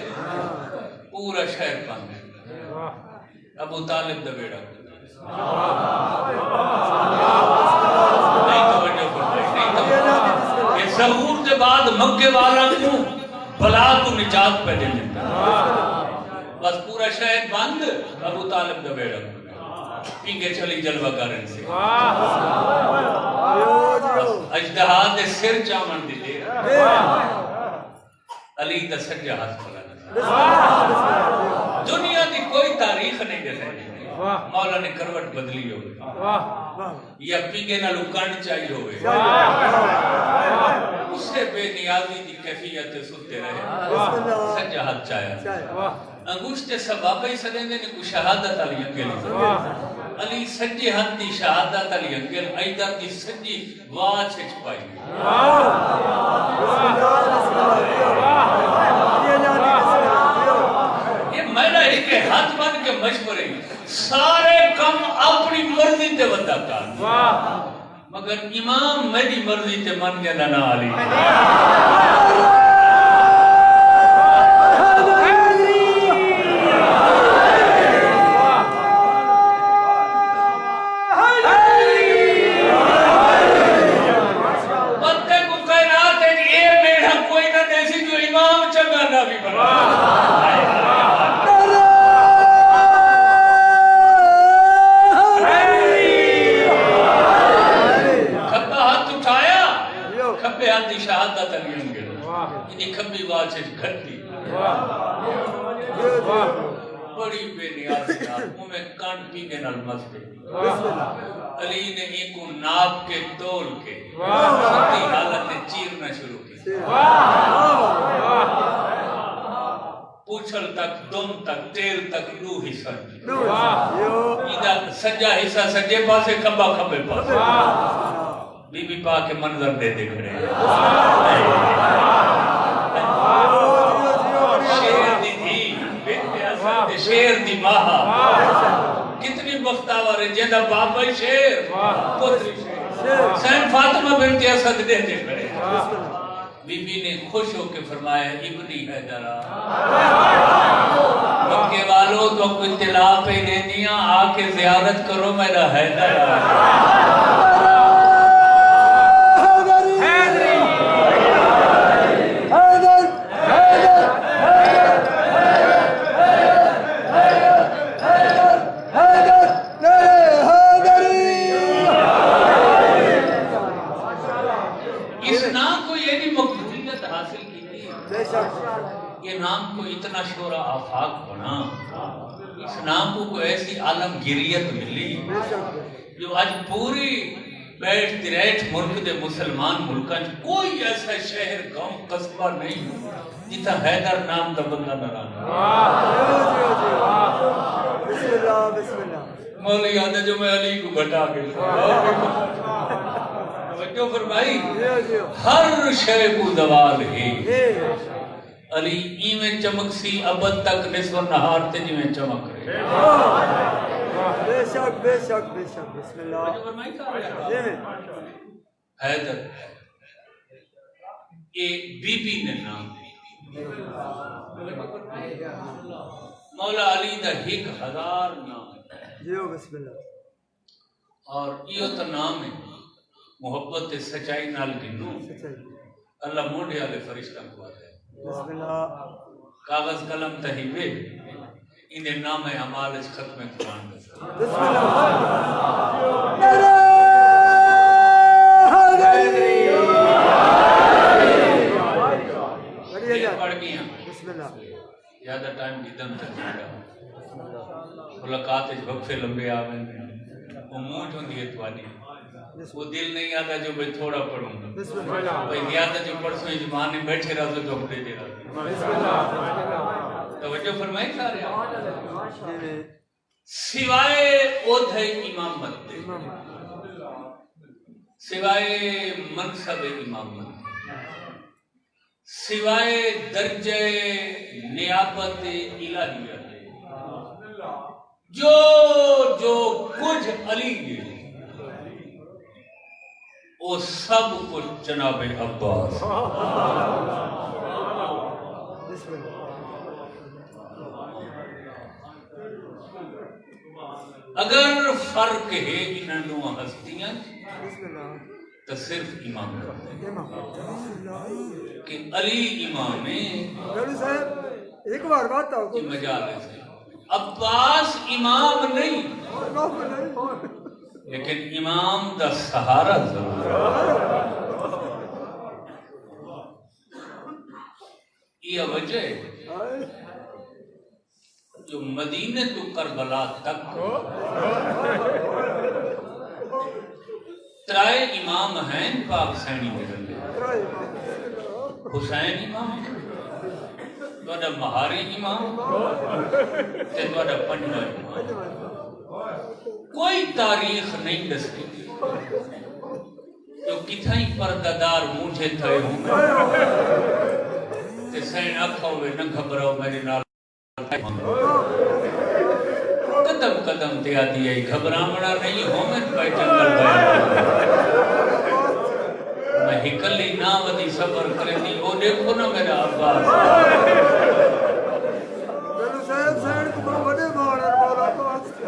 پورا شہر پاند ابو طالب دا بیڑا نہیں توجہ فرمائی نہیں توجہ یہ ظہور دے دے بعد مکے والا کو بلا تو نجات پہ دے دیتا بس پورا شہر بند ابو طالب دا بیڑا پینگے چلی جلوہ کرن سے اجدہاد دے سر چامن دی لے علی دا سجا ہاتھ پھلا دنیا دی کوئی تاریخ نہیں دے سکتی مولا نے کروٹ بدلی ہوئے یا پینگے نہ لکان چاہیے ہوئے اس سے بے نیازی دی کیفیت سنتے رہے سجا ہاتھ چاہیا انگوشت سبابہ ہی سدیں دے کو شہادت علی انگل علی سجے ہاتھ دی شہادت علی انگل ایدر دی سجی واچ چھپائی یہ میرا ایک ہاتھ بن کے مشورے سارے کم اپنی مرضی تے ودا کر مگر امام میری مرضی تے من گیا نہ علی بڑی بے نیازی آنکھوں میں کان پیگے نال مزدے علی نے ایک کو ناپ کے تول کے ستی حالت چیرنا شروع کی پوچھل تک دم تک تیل تک لو حصہ سجا حصہ سجے پاسے کھبا کھبے پاسے بی بی پا کے منظر دے دے کھڑے شیر دی ماہا کتنی بختاور ہے جیدہ بابا شیر پتری شیر سین فاطمہ بنت اسد دیتے کھڑے بی بی نے خوش ہو کے فرمایا ابنی حیدرہ مکے والوں تو کو اطلاع پہ دے دیا آکے زیارت کرو میرا حیدرہ یہ نام کو اتنا شورا آفاق بنا اس نام کو ایسی عالمگیریت ملی جو آج پوری بیٹھ تریٹھ ملک دے مسلمان ملکان کوئی ایسا شہر گاؤں قصبہ نہیں جتا حیدر نام دا بندہ نہ رہا مولا یاد ہے جو میں علی کو بٹا کے توجہ فرمائی ہر شے کو زوال ہے علی ایویں چمک سی ابد تک نصف نہار تے جویں چمک رہے بے شک بے شک بے شک بسم اللہ حیدر اے بی بی نے نام مولا علی دا 1000 نام جیو بسم اللہ اور یہ تو نام ہے محبت سچائی نال گنو اللہ موڑے والے فرشتہ کو ہے بسم اللہ کاغذ قلم تہیوے انہیں نام اعمال اس ختم قرآن کا بسم اللہ پڑھ گیا بسم اللہ زیادہ ٹائم دیدن تک جاگا ملاقات اس وقفے لمبے آویں وہ موٹ ہوندی ہے توانی وہ دل نہیں آتا جو میں تھوڑا پڑھوں گا بھئی زیادہ جو پڑھوں ہیں جمانے بیٹھے رہا تو جو دے دے رہا توجہ فرمائی سارے سوائے عہدہ امامت دے سوائے منصب امامت سوائے درجہ نیابت الہیہ جو کچھ علی ہے وہ سب کچھ جناب عباس اگر فرق ہے انہوں ہستیاں تو صرف امام کہ علی امام ہے ایک بار بات آؤ کہ مجال ہے عباس امام نہیں لیکن امام دا سہارا ضرور یہ وجہ ہے جو مدینہ تو کربلا تک ترائے امام ہیں پاک سینی میں حسین امام توڑا مہاری امام تے توڑا پنجوہ امام کوئی تاریخ نہیں دستی جو کتھائی پردادار مجھے تھے ہوں تے سین اکھا ہوئے نہ گھبراؤ میرے نال قدم قدم تے آتی ہے گھبرامنا نہیں ہوں میں پہ جنگل گیا میں ہکلی نہ ودی صبر کرے دی وہ دیکھو نا میرا عباس سین کو بڑے مارر مولا پاس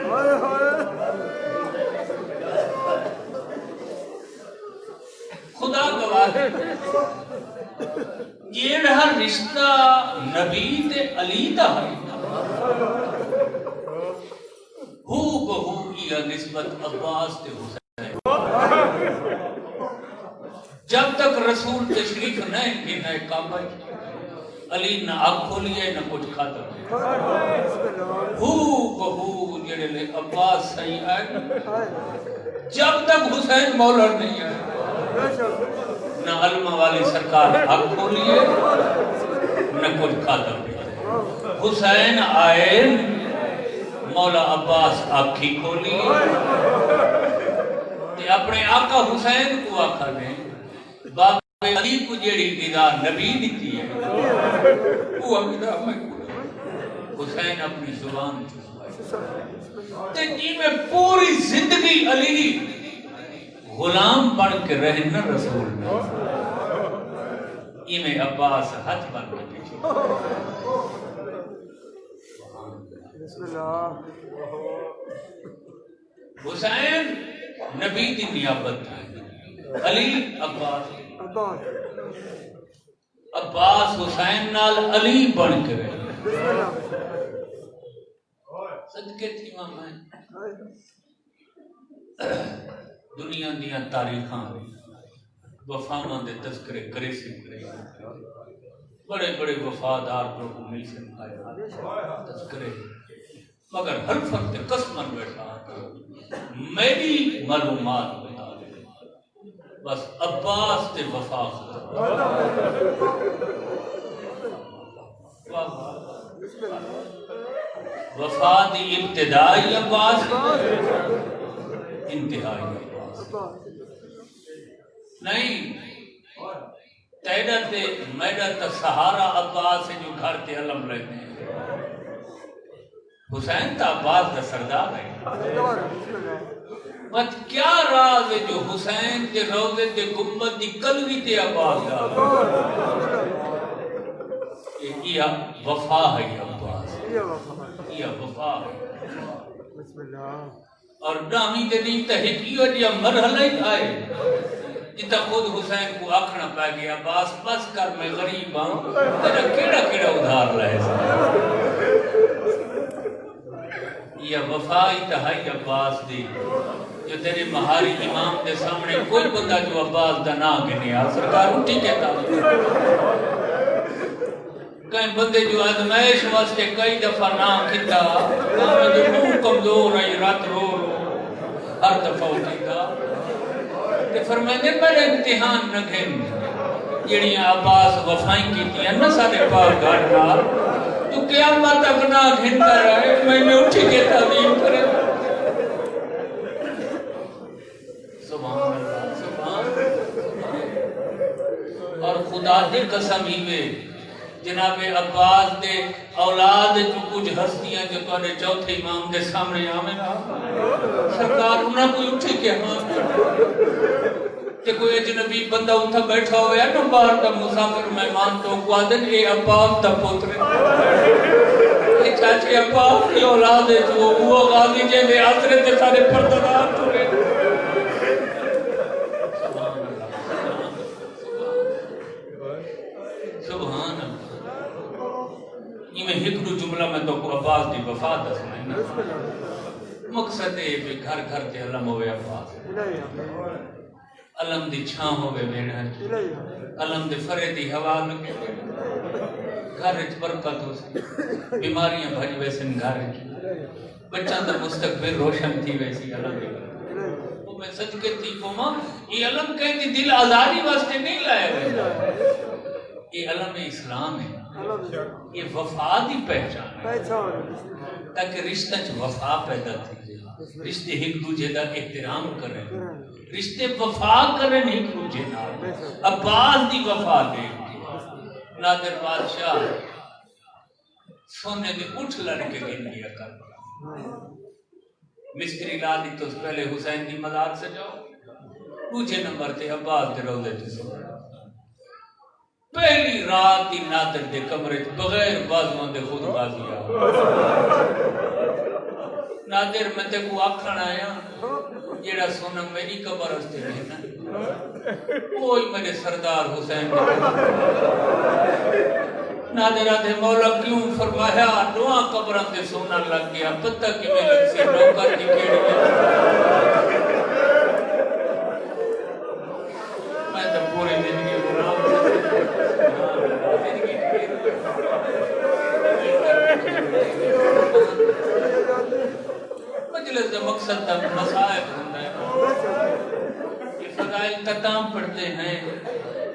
ہائے ہائے خدا گواہ یہ رہا رشتہ نبی تے علی دا ہے ہو بہو یہ نسبت عباس تے حسین جب تک رسول تشریف نہ کی نہ کعبہ علی نہ آنکھ کھولیے نہ کچھ کھاتا ہو بہو جڑے لے عباس صحیح ہے جب تک حسین مولا نہیں ہے نہ علمہ والی سرکار آنکھ کھولیے نہ کچھ کھاتا حسین آئے مولا عباس آنکھی کھولیے اپنے آقا حسین کو آقا نے باب علی کو جیڑی غذا نبی دیتی ہے وہ غذا حسین اپنی زبان تے جی میں پوری زندگی علی غلام بن کے رہنا رسول میں یہ میں عباس ہاتھ بن کے پیچھے بسم اللہ حسین نبی دی نیابت علی عباس عباس حسین نال علی بن کے رہے صدقے تھی ماں دنیا دیا تاریخاں وفاواں دے تذکرے کرے سے کرے بڑے بڑے وفادار لوگ مل سے تذکرے مگر ہر فرد قسمن بیٹھا میری معلومات بتا دے بس عباس تے وفا وفا دی ابتدائی عباس انتہائی عباس نہیں تیرا تے میرا تا سہارا عباس ہے جو گھر تے علم لیتے ہیں حسین تا عباس دا سردار ہے بس کیا راز ہے جو حسین تے روزے تے گنبد دی قلبی تے عباس دا یہ وفا ہے عباس یہ وفا ہے اور نامی دے نہیں تحقیقت یا مرحلہ ہی آئے جتا خود حسین کو آکھنا پہ گیا عباس بس کر میں غریب ہوں تیرا کیڑا کیڑا ادھار لائے یہ وفائی تہائی عباس دی جو تیرے مہاری امام دے سامنے کوئی بندہ جو عباس دا نا گنے آ سرکار اٹھی کہتا کہیں بندے جو آزمائش واسطے کئی دفعہ نا کھتا میں جو منہ کمزور ہے رات رو ہر دفعہ اٹھیتا کہ فرمائے پہلے امتحان نہ گھن جڑی عباس وفائی کی تھی نہ سارے پاک گھر نال تو قیامت تک نہ گھنتا رہے میں نے اٹھی کے تعظیم کرے سبحان اللہ سبحان اللہ اور خدا دی قسم ہی میں جناب عباس دے اولاد جو کچھ ہستیاں جو تواڈے چوتھے امام دے سامنے آویں سرکار انہاں کوئی اٹھی کے ہاں کہ کوئی اجنبی بندہ اتھا بیٹھا ہویا نا باہر دا مسافر مہمان تو کو آدن اے عباس دا پوترے اے چاچے عباس کی اولاد ہے جو وہ غازی جے دے آسرے تے سارے پردادار ٹھورے وفا دسنا مقصد ہے کہ گھر گھر تے علم ہوئے عباس علم دی چھاں ہوئے بیڑھن علم دے فرے دی ہوا لگے گھر اچ برکت ہو سی بیماریاں بھج ویسن گھر کی بچہ دا مستقبل روشن تھی ویسی علم دی وہ میں سچ کے تھی پوما یہ علم کہیں دی دل آزادی واسطے نہیں لائے گئے یہ علم اسلام ہے یہ وفا دی پہچان ہے تاکہ رشتہ چ وفا پیدا تھی رشتے ایک دوجے دا احترام کریں رشتے وفا کریں ایک دوجے نال عباس دی وفا دیکھ نادر بادشاہ سونے دے اٹھ لڑ کے گن لیا کر مستری لا دی تو پہلے حسین دی مزار سے جاؤ دوسرے نمبر تے عباس دے روضے تے سو پہلی رات دی نادر دے کمرے بغیر بازوان دے خود بازی آ نادر میں تے کو آکھن آیا جیڑا سونا میری قبر ہستے رہنا کوئی میرے سردار حسین نادر آدھے مولا کیوں فرمایا دعا قبران دے سونا لگ گیا پتہ کہ میں لگ سے نوکر کی کیڑی میں تو پورے زندگی برام مجلس دا مقصد دا مسائب ہوتا ہے یہ فضائل تتام پڑھتے ہیں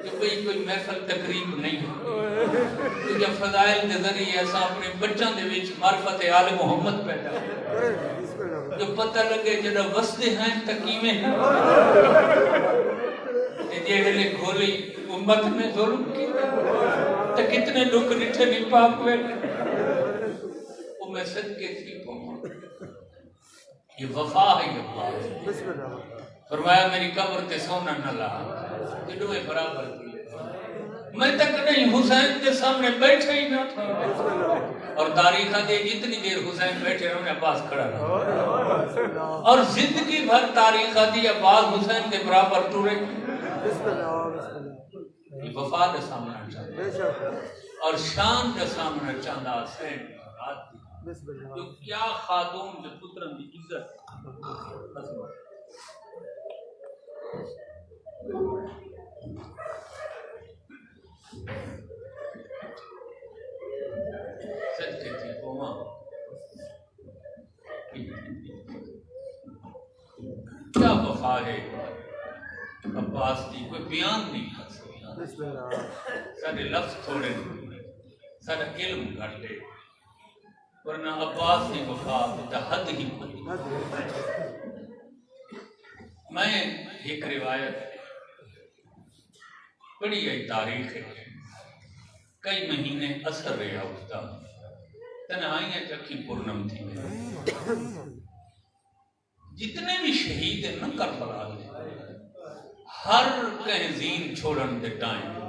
کہ کوئی محفل تقریب نہیں ہے کیونکہ فضائل دے ذریعے ایسا اپنے بچوں دے وچ معرفت آل محمد پیدا جو پتہ لگے جڑا وستے ہیں تکیویں ہیں جیڑے لے گھولی امت میں ظلم کی تو کتنے لوگ نٹھے نہیں پاک ہوئے وہ میں صدقے تھی پہنچ یہ وفا ہے یہ فرمایا میری قبر تے سونا نہ لا جدوے برابر کی میں تک نہیں حسین کے سامنے بیٹھے ہی نہ تھا اور تاریخہ دے جتنی دیر حسین بیٹھے رہے عباس کھڑا رہا اور زندگی بھر تاریخہ دی عباس حسین کے برابر ٹورے یہ وفا دے سامنے چاہتا اور شان دے سامنے چاہتا حسین جو کیا خاتون دے پترن دی عزت سچ کہتی قوما کیا وفا ہے عباس دی کوئی بیان نہیں کر سکتا سارے لفظ تھوڑے سارا علم گھٹے ورنہ عباس کی وفا حد ہی پڑی میں ایک روایت پڑھی گئی تاریخ ہے کئی مہینے اثر رہا اس کا تنہائیاں چکی پورنم تھی جتنے بھی شہید ہیں نہ کربلا دے ہر کہیں زین چھوڑن دے ٹائم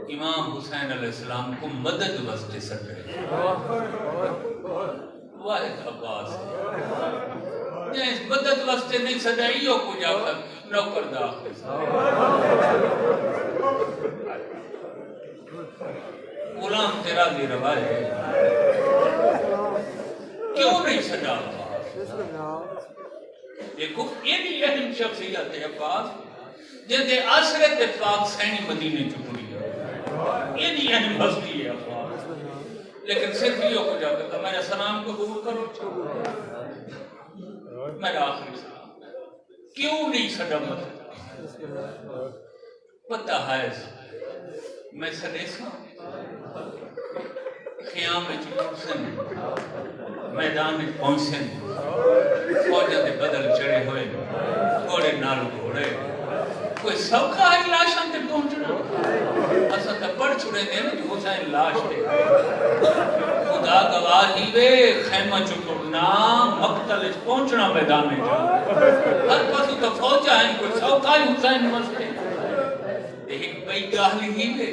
امام حسین علیہ السلام کو مدد واسطے سکے واحد عباس اس مدد واسطے نہیں سجائیوں کو جا کر نوکر داخل غلام تیرا دی روا ہے کیوں نہیں سجا دیکھو یہ بھی اہم شخصیت ہے عباس جیسے عصرت پاک سینی مدینے چکڑی ہے یہ بھی اہم ہستی ہے عباس لیکن صرف یہ کو جا کر میرا سلام قبول کرو میرا آخری سلام کیوں نہیں سجا مدد پتہ ہے میں سنیسا خیام میں چکرسن میدان میں پہنچن فوجہ دے بدل چڑے ہوئے گھوڑے نال گھوڑے کوئی سوکھا ہے لاشاں تے پہنچنا اسا تے پڑھ چھڑے دے نا جو حسین لاش تے خدا گواہی وے خیمہ چکرنا مقتل پہنچنا میدان میں جا ہر پاسو تو فوجہ ہیں کوئی سوکھا ہے حسین مستے ایک بئی گاہلی ہی وے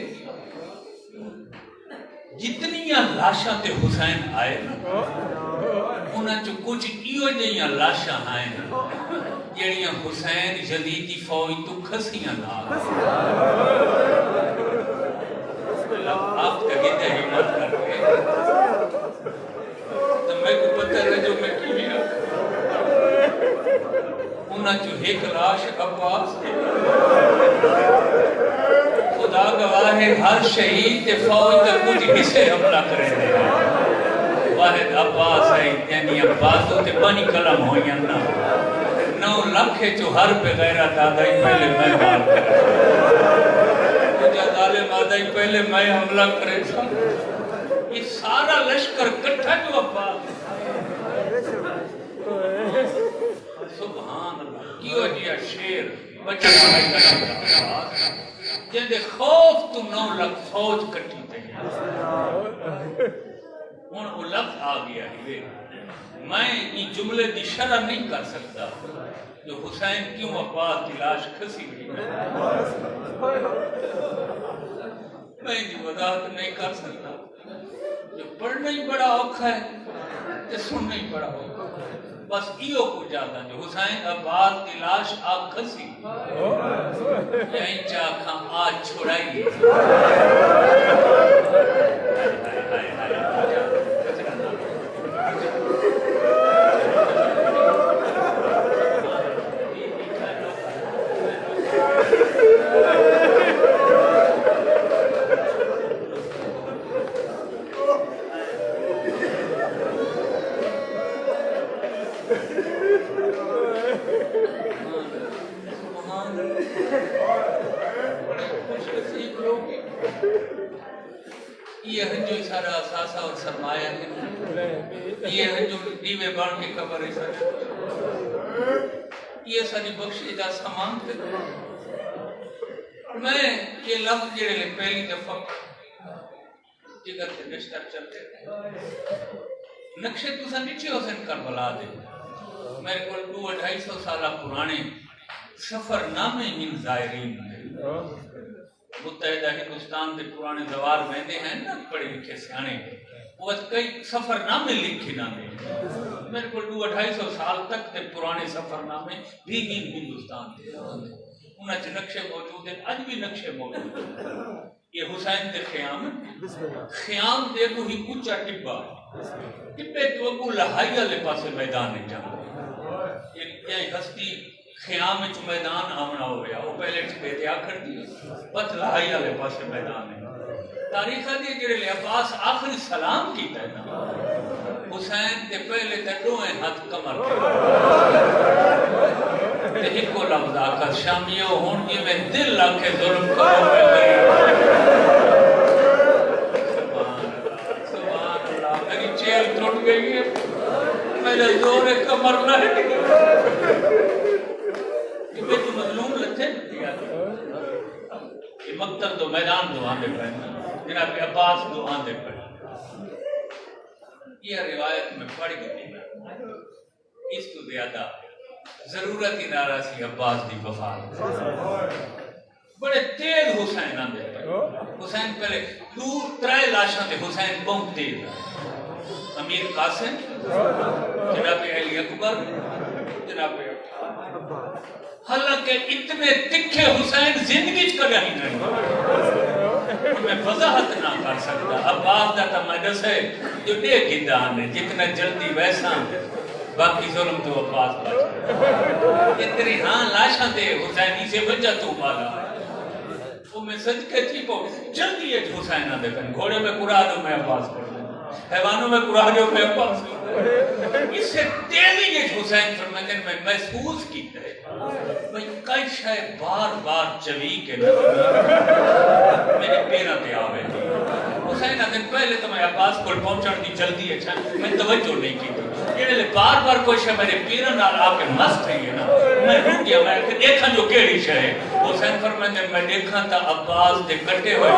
جتنی لاشاں تے حسین آئے انہاں چو کچھ ایو جہاں لاشاں آئے جہاں حسین یزیدی فوج تو کھسیاں نہ آپ کہتے ہیں ہمت کر کے انہاں چو ایک لاش عباس ہے خدا گواہ ہے ہر شہید تے فوج تے کچھ حصے حملہ کرے دے واحد عباس ہے یعنی عباسو تے بنی قلم ہوئی نا 9 لاکھ چو ہر پہ غیرت آدھائی پہلے میں مار کرے مجھے ظالم آدھائی پہلے میں حملہ کرے تھا یہ سارا لشکر کٹھا جو عباس سبحان اللہ کیوں جیا شیر بچہ بھائی کرا جن دے خوف تو 9 لاکھ فوج کٹھی تے ہن وہ لفظ آ گیا ہے میں یہ جملے دی شرح نہیں کر سکتا جو حسین کیوں عباس کی لاش کھسی گئی میں یہ وضاحت نہیں کر سکتا جو پڑھنا ہی بڑا اوکھا ہے تے سننا ہی بڑا اوکھا ہے بس ایو کو جاتا جو حسین عباس کی لاش آگ کھسی یہیں چاکھاں آج چھوڑائی یہ ہے جو سارا اساسہ اور سرمایہ ہے یہ ہے جو دیوے بان کے قبر ہے یہ ساری بخشی دا سامان تھے میں یہ لفظ جڑے لے پہلی دفعہ جگر کے نشتر چلتے نقشے تو سا نیچے حسین کربلا دے میرے کو 200-250 سالہ پرانے سفر نامے ہن زائرین دے متحدہ ہندوستان دے پرانے دوار ویندے ہیں نا پڑھے لکھے سیانے وہ کئی سفر نامے لکھے نہ دے میرے کو 200-250 سال تک دے پرانے سفر نامے بھی ہندوستان دے انہاں چ نقشے موجود ہیں اج بھی نقشے موجود ہیں یہ حسین دے خیام دے کو ہی اونچا ٹبا ٹبے تو اگو لہائی والے پاسے میدان نہیں جانا یہ ہستی خیام وچ میدان آمنا ہو گیا وہ پہلے ٹبے تے آکھر دی بس لہائی والے پاسے میدان ہے تاریخ دی جڑے لے عباس آخری سلام کیتا ہے نا حسین تے پہلے تے دوئے ہاتھ کمر تے ایک کو لفظ آکھا شامیوں ہون جی میں دل لا کے ظلم کرو میں سبحان اللہ میری چیل ٹوٹ گئی ہے میرے زور کمر نہ ہے کہ میں تو مظلوم لتھے یہ مقتل دو میدان دو آندے پہ جناب عباس دو آندے پہ یہ روایت میں پڑھ گئی اس کو زیادہ ضرورت ہی نہ رہا سی عباس دی وفات بڑے تیز حسین آندے پہ حسین پہلے 2-3 لاشاں دے حسین بہت تیز امیر قاسم جناب علی اکبر جناب حالانکہ اتنے تکھے حسین زندگی کر رہی نہیں میں وضاحت نہ کر سکتا عباس دا تمجس ہے جو دے گندان ہے جتنا جلدی ویسا باقی ظلم تو عباس بچ اتنی ہاں لاشاں دے حسینی سے وجہ تو بالا وہ میں صدقے تھی کو جلدی ہے حسین آدھے کن گھوڑے میں قرآن دو میں عباس کر دوں حیوانوں میں قرآن دو میں عباس کر دوں اس سے تیزی یہ حسین فرمائے میں محسوس کی ہے میں کئی شاید بار بار چوی کے میرے پیرہ تے آوے تھی حسین آدھے پہلے تو میں عباس کو پہنچان دی جلدی ہے میں توجہ نہیں کی تھی یہ لئے بار بار کوئی شاید میرے پیرہ نال آکے مست ہے یہ نا میں روک گیا میں دیکھا جو کیڑی شاید ہے حسین فرمائے میں دیکھا تھا عباس دے کٹے ہوئے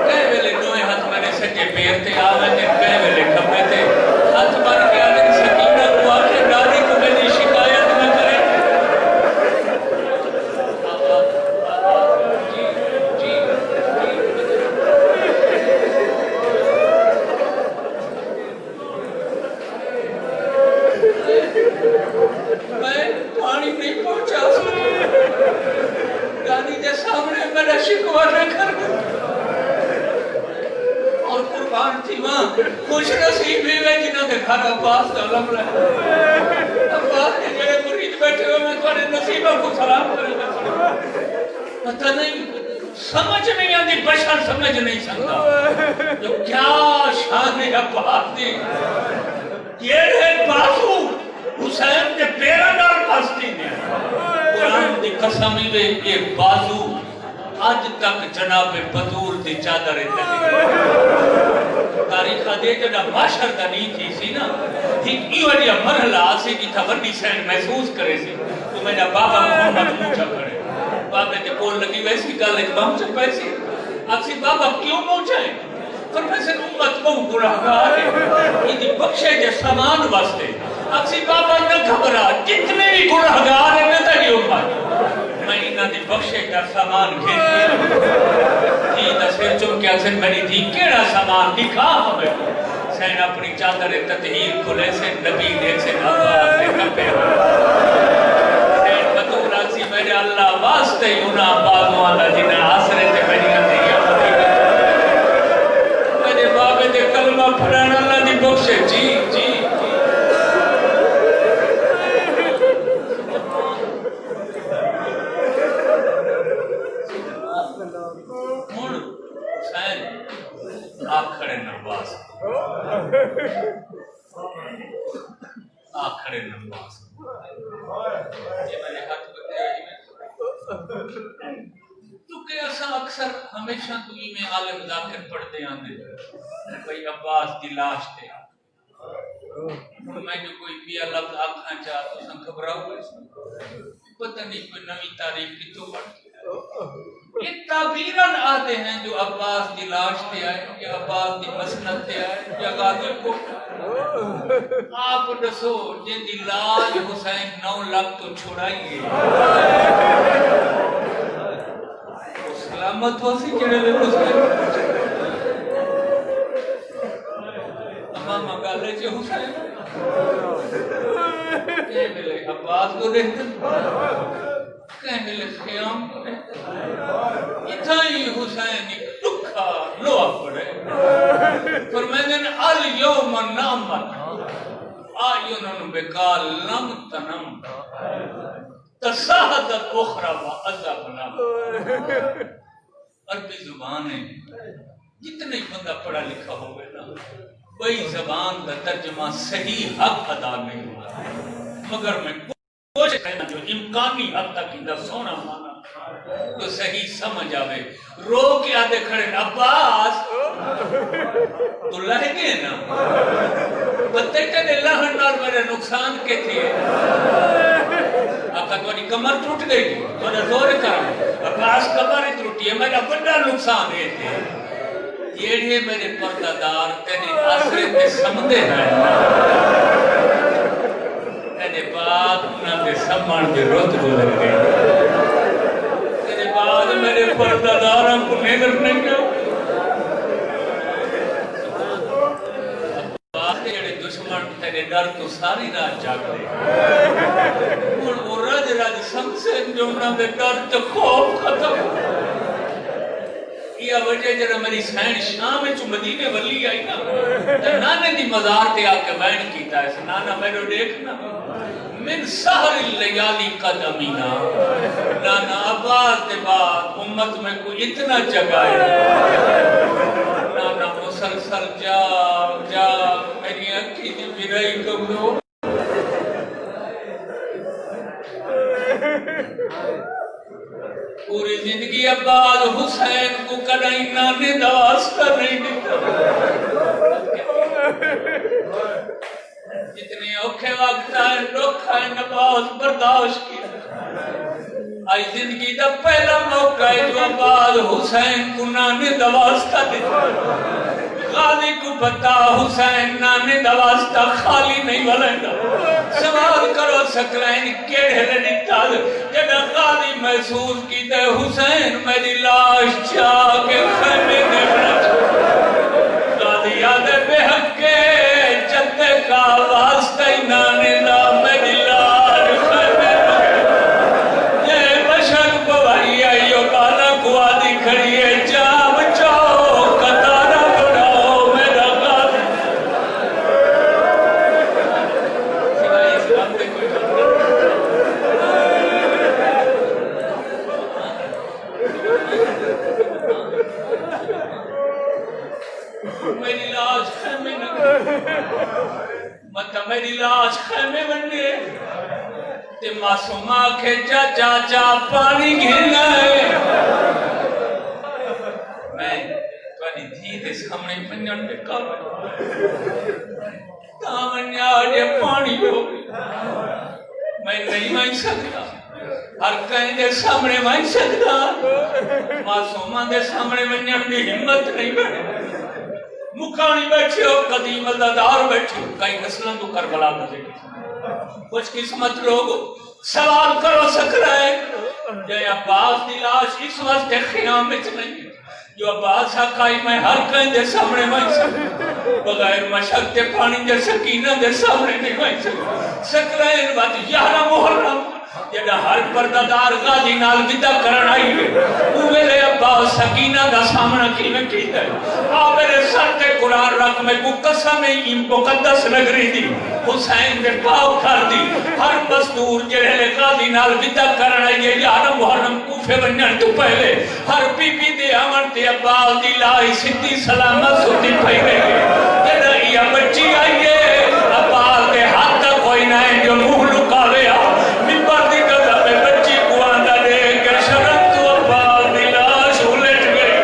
کہے ویلے دوئے ہاتھ میں نے سکے پیر تے آوے تے کہے ویلے کھپے تے ہاتھ مار کے آدھے سکینہ کو آکے دادی کو میری شکایت میں کرے میں پانی نہیں پہنچا سکتا دادی کے سامنے میرا شکوہ نہ کر اور قربان تھی ماں خوش نصیب بھی میں جنہوں نے گھر عباس کا علم رہا عباس نے جڑے بیٹھے ہو میں تمہارے نصیبہ کو سلام کرے گا پتہ نہیں سمجھ نہیں آتی بشر سمجھ نہیں سکتا جو کیا شان ہے عباس دی یہ ہے بازو حسین کے پیرا نال بستی نے قرآن دی قسم ہی یہ بازو آج تک جناب بطول دی چادر تاریخ دے جڑا معاشر دا نہیں تھی سی نا ایک ایوڑیا مرحلہ آسی کی تھا وڈی سین محسوس کرے سی تو میرا بابا محمد موچا کرے بابے تے کول لگی ویسی گل ایک بام چک پیسی آکسی بابا کیوں موچا ہے فرمیسن امت بہت گناہگار ہے یہ دی بخشے جے سامان واسطے آکسی بابا نہ گھبرا جتنے بھی گناہگار ہیں میں تیری امت میں انہاں دی بخشے کا سامان گھر دیا تھی تصویر چون کے اکثر میری تھی کیڑا سامان دکھا ہمیں سین اپنی چادر تطہیر کھلے سے نبی دیکھ سے آواز سے کپے سین بطور آکسی میرے اللہ واسطے یونا بازو اللہ جنہ آسرے تے میری اندھیا میرے بابے دے کلمہ پھران اللہ دی بخشے جی جی آخر نواز یہ میں نے ہاتھ بتایا تو کہ ایسا اکثر ہمیشہ تو میں عالم ذاکر پڑھتے آنے بھئی عباس دی لاش تے میں جو کوئی بھی لفظ آکھاں چاہ تو سن گھبراؤ پتہ نہیں کوئی نوی تاریخ کی تو پڑھتی یہ تعبیران آتے ہیں جو عباس دی لاش تے آئے یا عباس دی مسند تے آئے یا غازی کو آپ دسو جن دی لاش حسین 9 لاکھ تو چھوڑائیے سلامت ہو سی جڑے لے حسین امام گالے چے حسین کہ ملے عباس کو دیکھتے کہنے لے خیام کرے اتھائی حسین ایک دکھا لوہ پڑے فرمیدن الیوم نامت آئینن بکال لم تنم تساہدت اخرى و عذابنا عربی زبان ہے جتنے بندہ پڑھا لکھا ہوئے نا وہی زبان کا ترجمہ صحیح حق ادا نہیں ہوا مگر میں کوشش کرنا جو امکانی حد تک اندر سونا مانا تو صحیح سمجھ آوے رو کے آدھے کھڑے عباس تو لہنگے نا بتے کہنے لہن نال میرے نقصان کے تھے آقا تو کمر ٹوٹ گئی تو نے زور کرا عباس کمر ہی ٹوٹی ہے میرا بڑا نقصان ہے تھے یہ میرے پردادار تینے آسرے تے سمدے ہیں تینے بعد انہاں دے سمان دے روت گزر گئے تینے بعد میرے پرداداراں کو نیدر نہیں گیا بعد جڑے دشمن تیرے ڈر تو ساری رات جاگ دے اور وہ رج رج سنگ سے جو انہاں دے ڈر تو خوف ختم یہ وجہ جرہ میری سین شام میں چو مدینے ولی آئی نا نانے دی مزار تے آکے بین کیتا ہے نانا میرے دیکھنا من سہر اللیالی قدمینا نانا عباس دے بعد امت میں کوئی اتنا جگائے نانا مسلسل جا میری اکھی دی برائی کبھو پوری زندگی عباس حسین کو کڑائی نانے دواستا نہیں دیتا جتنے اوکھے وقت آئے دکھ آئے نباز برداشت کی آئی زندگی دا پہلا موقع ہے جو عباس حسین کو نانے دواستا دیتا غازی کو پتا حسین نانے دواستا خالی نہیں بلائندا سوال کرو سکرائن کیڑے لنیتا جگہ غازی محسوس کی تے حسین میری لاش چاہ کے خیمے دے بڑا غازی یاد بے حق کے جتے کا واسطہ نانے دا میری لاش خیمے دے یہ بشک بوائی آئیو بالا کو آدھی کھڑی ہے جا بچاؤ قطارہ بڑھاؤ میرا غازی سوائے اس بات میں کوئی بات نہیں مطلب میری لاش خیمے بننے تے معصومہ کے چاچا پانی گھرنا ہے میں تھوڑی دھی دے سامنے منجن پہ کر تامنیا آجے پانی ہو میں نہیں مائن سکتا ہر کہیں دے سامنے مائن سکتا معصومہ دے سامنے منجن دی ہمت نہیں بڑھے مکانی بیٹھے ہو قدیم عزادار بیٹھے ہو کئی نسلوں تو کربلا دے کچھ قسمت لوگ سوال کرو سک رہے جو عباس دی لاش اس وقت خیام میں نہیں جو عباس حقائی میں ہر کہیں دے سامنے مائن سکتا بغیر مشک دے پانی دے سکینہ دے سامنے نہیں مائن سک رہے ان بات یارہ محرم جڑا ہر پردادار غازی نال ودا کرن آئی ہے وہ میرے عباس سکینہ دا سامنا کی میں کیتا ہے آ میرے سر تے قرآن رکھ میں کو قسم مقدس نگری دی حسین دے پاؤ کر دی ہر مزدور جڑے غازی نال ودا کرن آئی ہے یارہ محرم کوفے بنن تو پہلے ہر بی بی دے آمن تے عباس دی لائی سدھی سلامت سدھی پھائی گئی ہے جڑا یہ بچی آئی ہے عباس دے ہاتھ تک کوئی نہ ہے جو منہ لکاوے آ ممبر دی قدر میں بچی کو آندہ دے کہ شرم تو عباس دی لاش الٹ گئی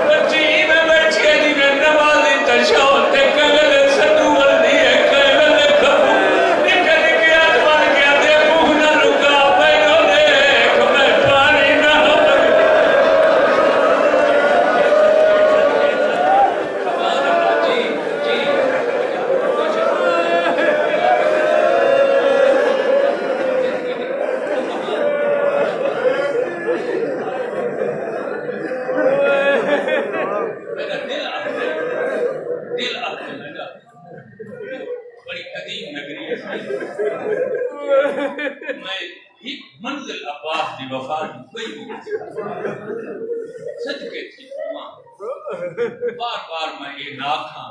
بچی میں بیٹھے دی میں نمازی تشاؤ تے کگلے سدول دیئے کگلے کبو نکل گیا جوان گیا دے منہ نہ لکا پہنو دیکھ میں پانی نہ بڑی قدیم نگری ہے میں ایک منزل عباس دی وفا کی کوئی صدقے تھی بار بار میں یہ ناکھاں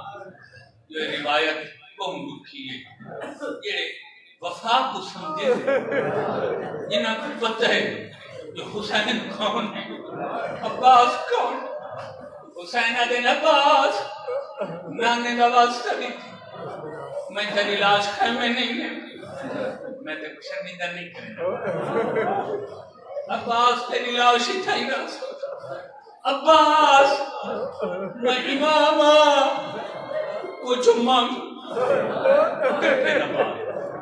جو روایت کہوں دکھی ہے یہ وفا کو سمجھے جنہاں کو پتہ ہے جو حسین کون ہے عباس کون حسین دن عباس نانے نواز تھی میں تیری لاش خیمے نہیں ہے میں تے کچھ شرمندہ نہیں کرنا عباس تیری لاش ہی تھائی راس عباس میں امامہ کچھ مانگ کرتے نبا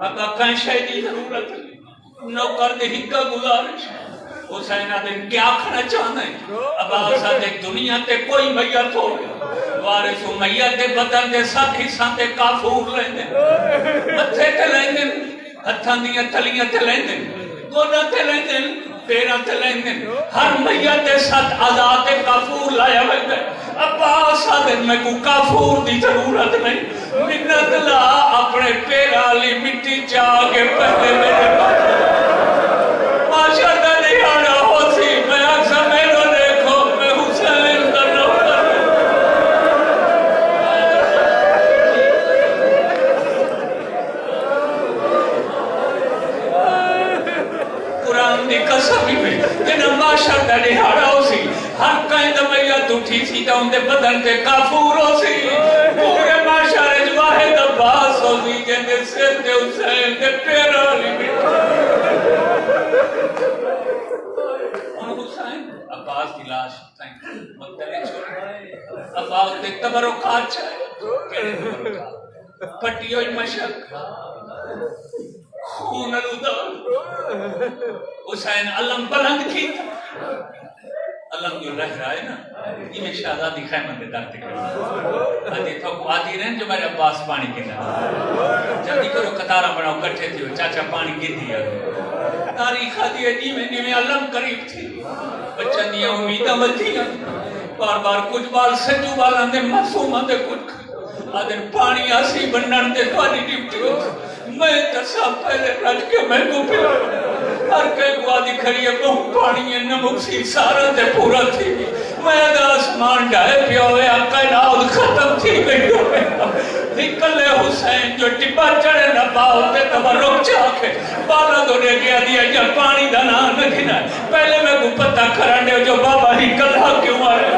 اگا کہیں شہدی ضرورت نوکر دے ہکا گزارش حسین دن کیا کھنا چاہنا ہے عباس دے دنیا تے کوئی میت ہو وارث میت دے بدن دے ساتھ حصہ تے کافور لیندے متھے تے لیندے ہتھاں دیاں تلیاں تے لیندے گوڈاں تے لیندے پیراں تے لیندے ہر میت دے ساتھ آزاد کافور لایا ویندا عباس دن میں کو کافور دی ضرورت نہیں منت لا اپنے پیراں لی مٹی چاہ کے پہلے میرے معاشر دا دیہاڑا ہو سی میں اکثر میرے دیکھو میں حسین دا نوکر قرآن دی قسم ہی میں جنہاں معاشر دا دیہاڑا ہو سی ہر کہیں دا میت اٹھی سی تا ان دے بدن تے کافور ہو سی پورے معاشر واحد عباس ہو سی جن دے سر دے حسین دے پیرا لی عباس کی لاش مقتلے چھوڑ عباس دے تبرکات چاہے کیڑے تبرکات پٹی ہوئی مشک خون الودان حسین علم بلند کی علم جو رہ رہا ہے نا یہ شہزادی خیمت دے دارتے کرنا آدھی تو کو آدھی رہن جو میرے عباس پانی کے نا جلدی کرو قطارہ بناؤ کٹھے تھی چاچا پانی گر دیا تاریخ آدھی ہے جی میں علم قریب تھی بچہ دیا امیدہ مدیا بار بار کچھ بار سجو بالا دے معصومہ دے کچھ آدھن پانی آسی بنن دے توانی ڈیوٹی ہوتی میں تسا پہلے رج کے میں کو پلا ہر کئی کو آدھی کھڑی ہے بہت پانی ہے نمک سی سارا دے پورا تھی میں دا آسمان ڈائے پیا ہوئے کائنات ختم تھی گئی ہو نکلے حسین جو ٹپا چڑھے نہ باہو تے تبرک چاکے بابا تو نے کیا دیا جب پانی دا نام نکھنا پہلے میں کو پتہ کرنے جو بابا ہی کلھا کیوں آئے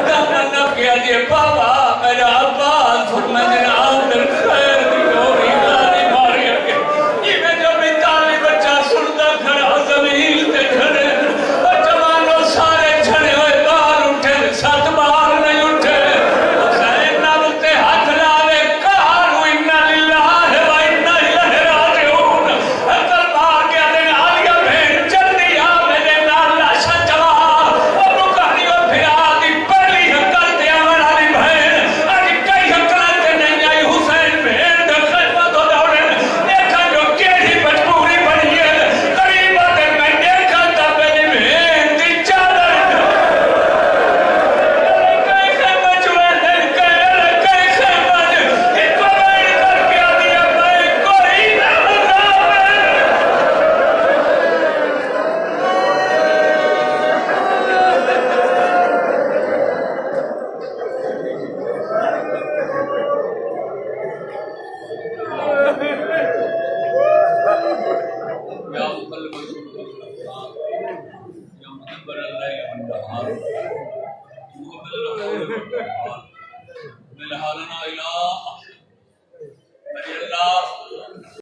دانا نہ کیا دیا بابا میرا عباس میں نے آمدر خیر دی ہوئی گانی ماری اگے یہ میں جو بھی تالی بچہ سنتا کھڑا زمین تے کھڑے جوانوں سارے چھڑے ہوئے بال اٹھے سات بال نہیں اٹھے حسین نبتے ہاتھ لاوے کہانو انہا للہ و انہا الہ راجعون اکل بار گیا دن آلیا بھین جلدی آمے دے نالا شجوا اور رکانی و پھرا دی پہلی حکل دیا منالی بھین آج کئی حکلات نہیں آئی حسین بھین دے خیمت ہو دوڑن دیکھا جو کیڑی مجبوری بنی ہے قریبہ دن میں دیکھا تا پہلی بھین دی چادر کئی خیمت چوئے دن کئی خیمت ایک بڑی کر کیا دیا میں کوئی نہ بتاوے یا قلب سبحان یا مدبر اللہ یا منبہار محمد رسول اللہ ملحالنا الہ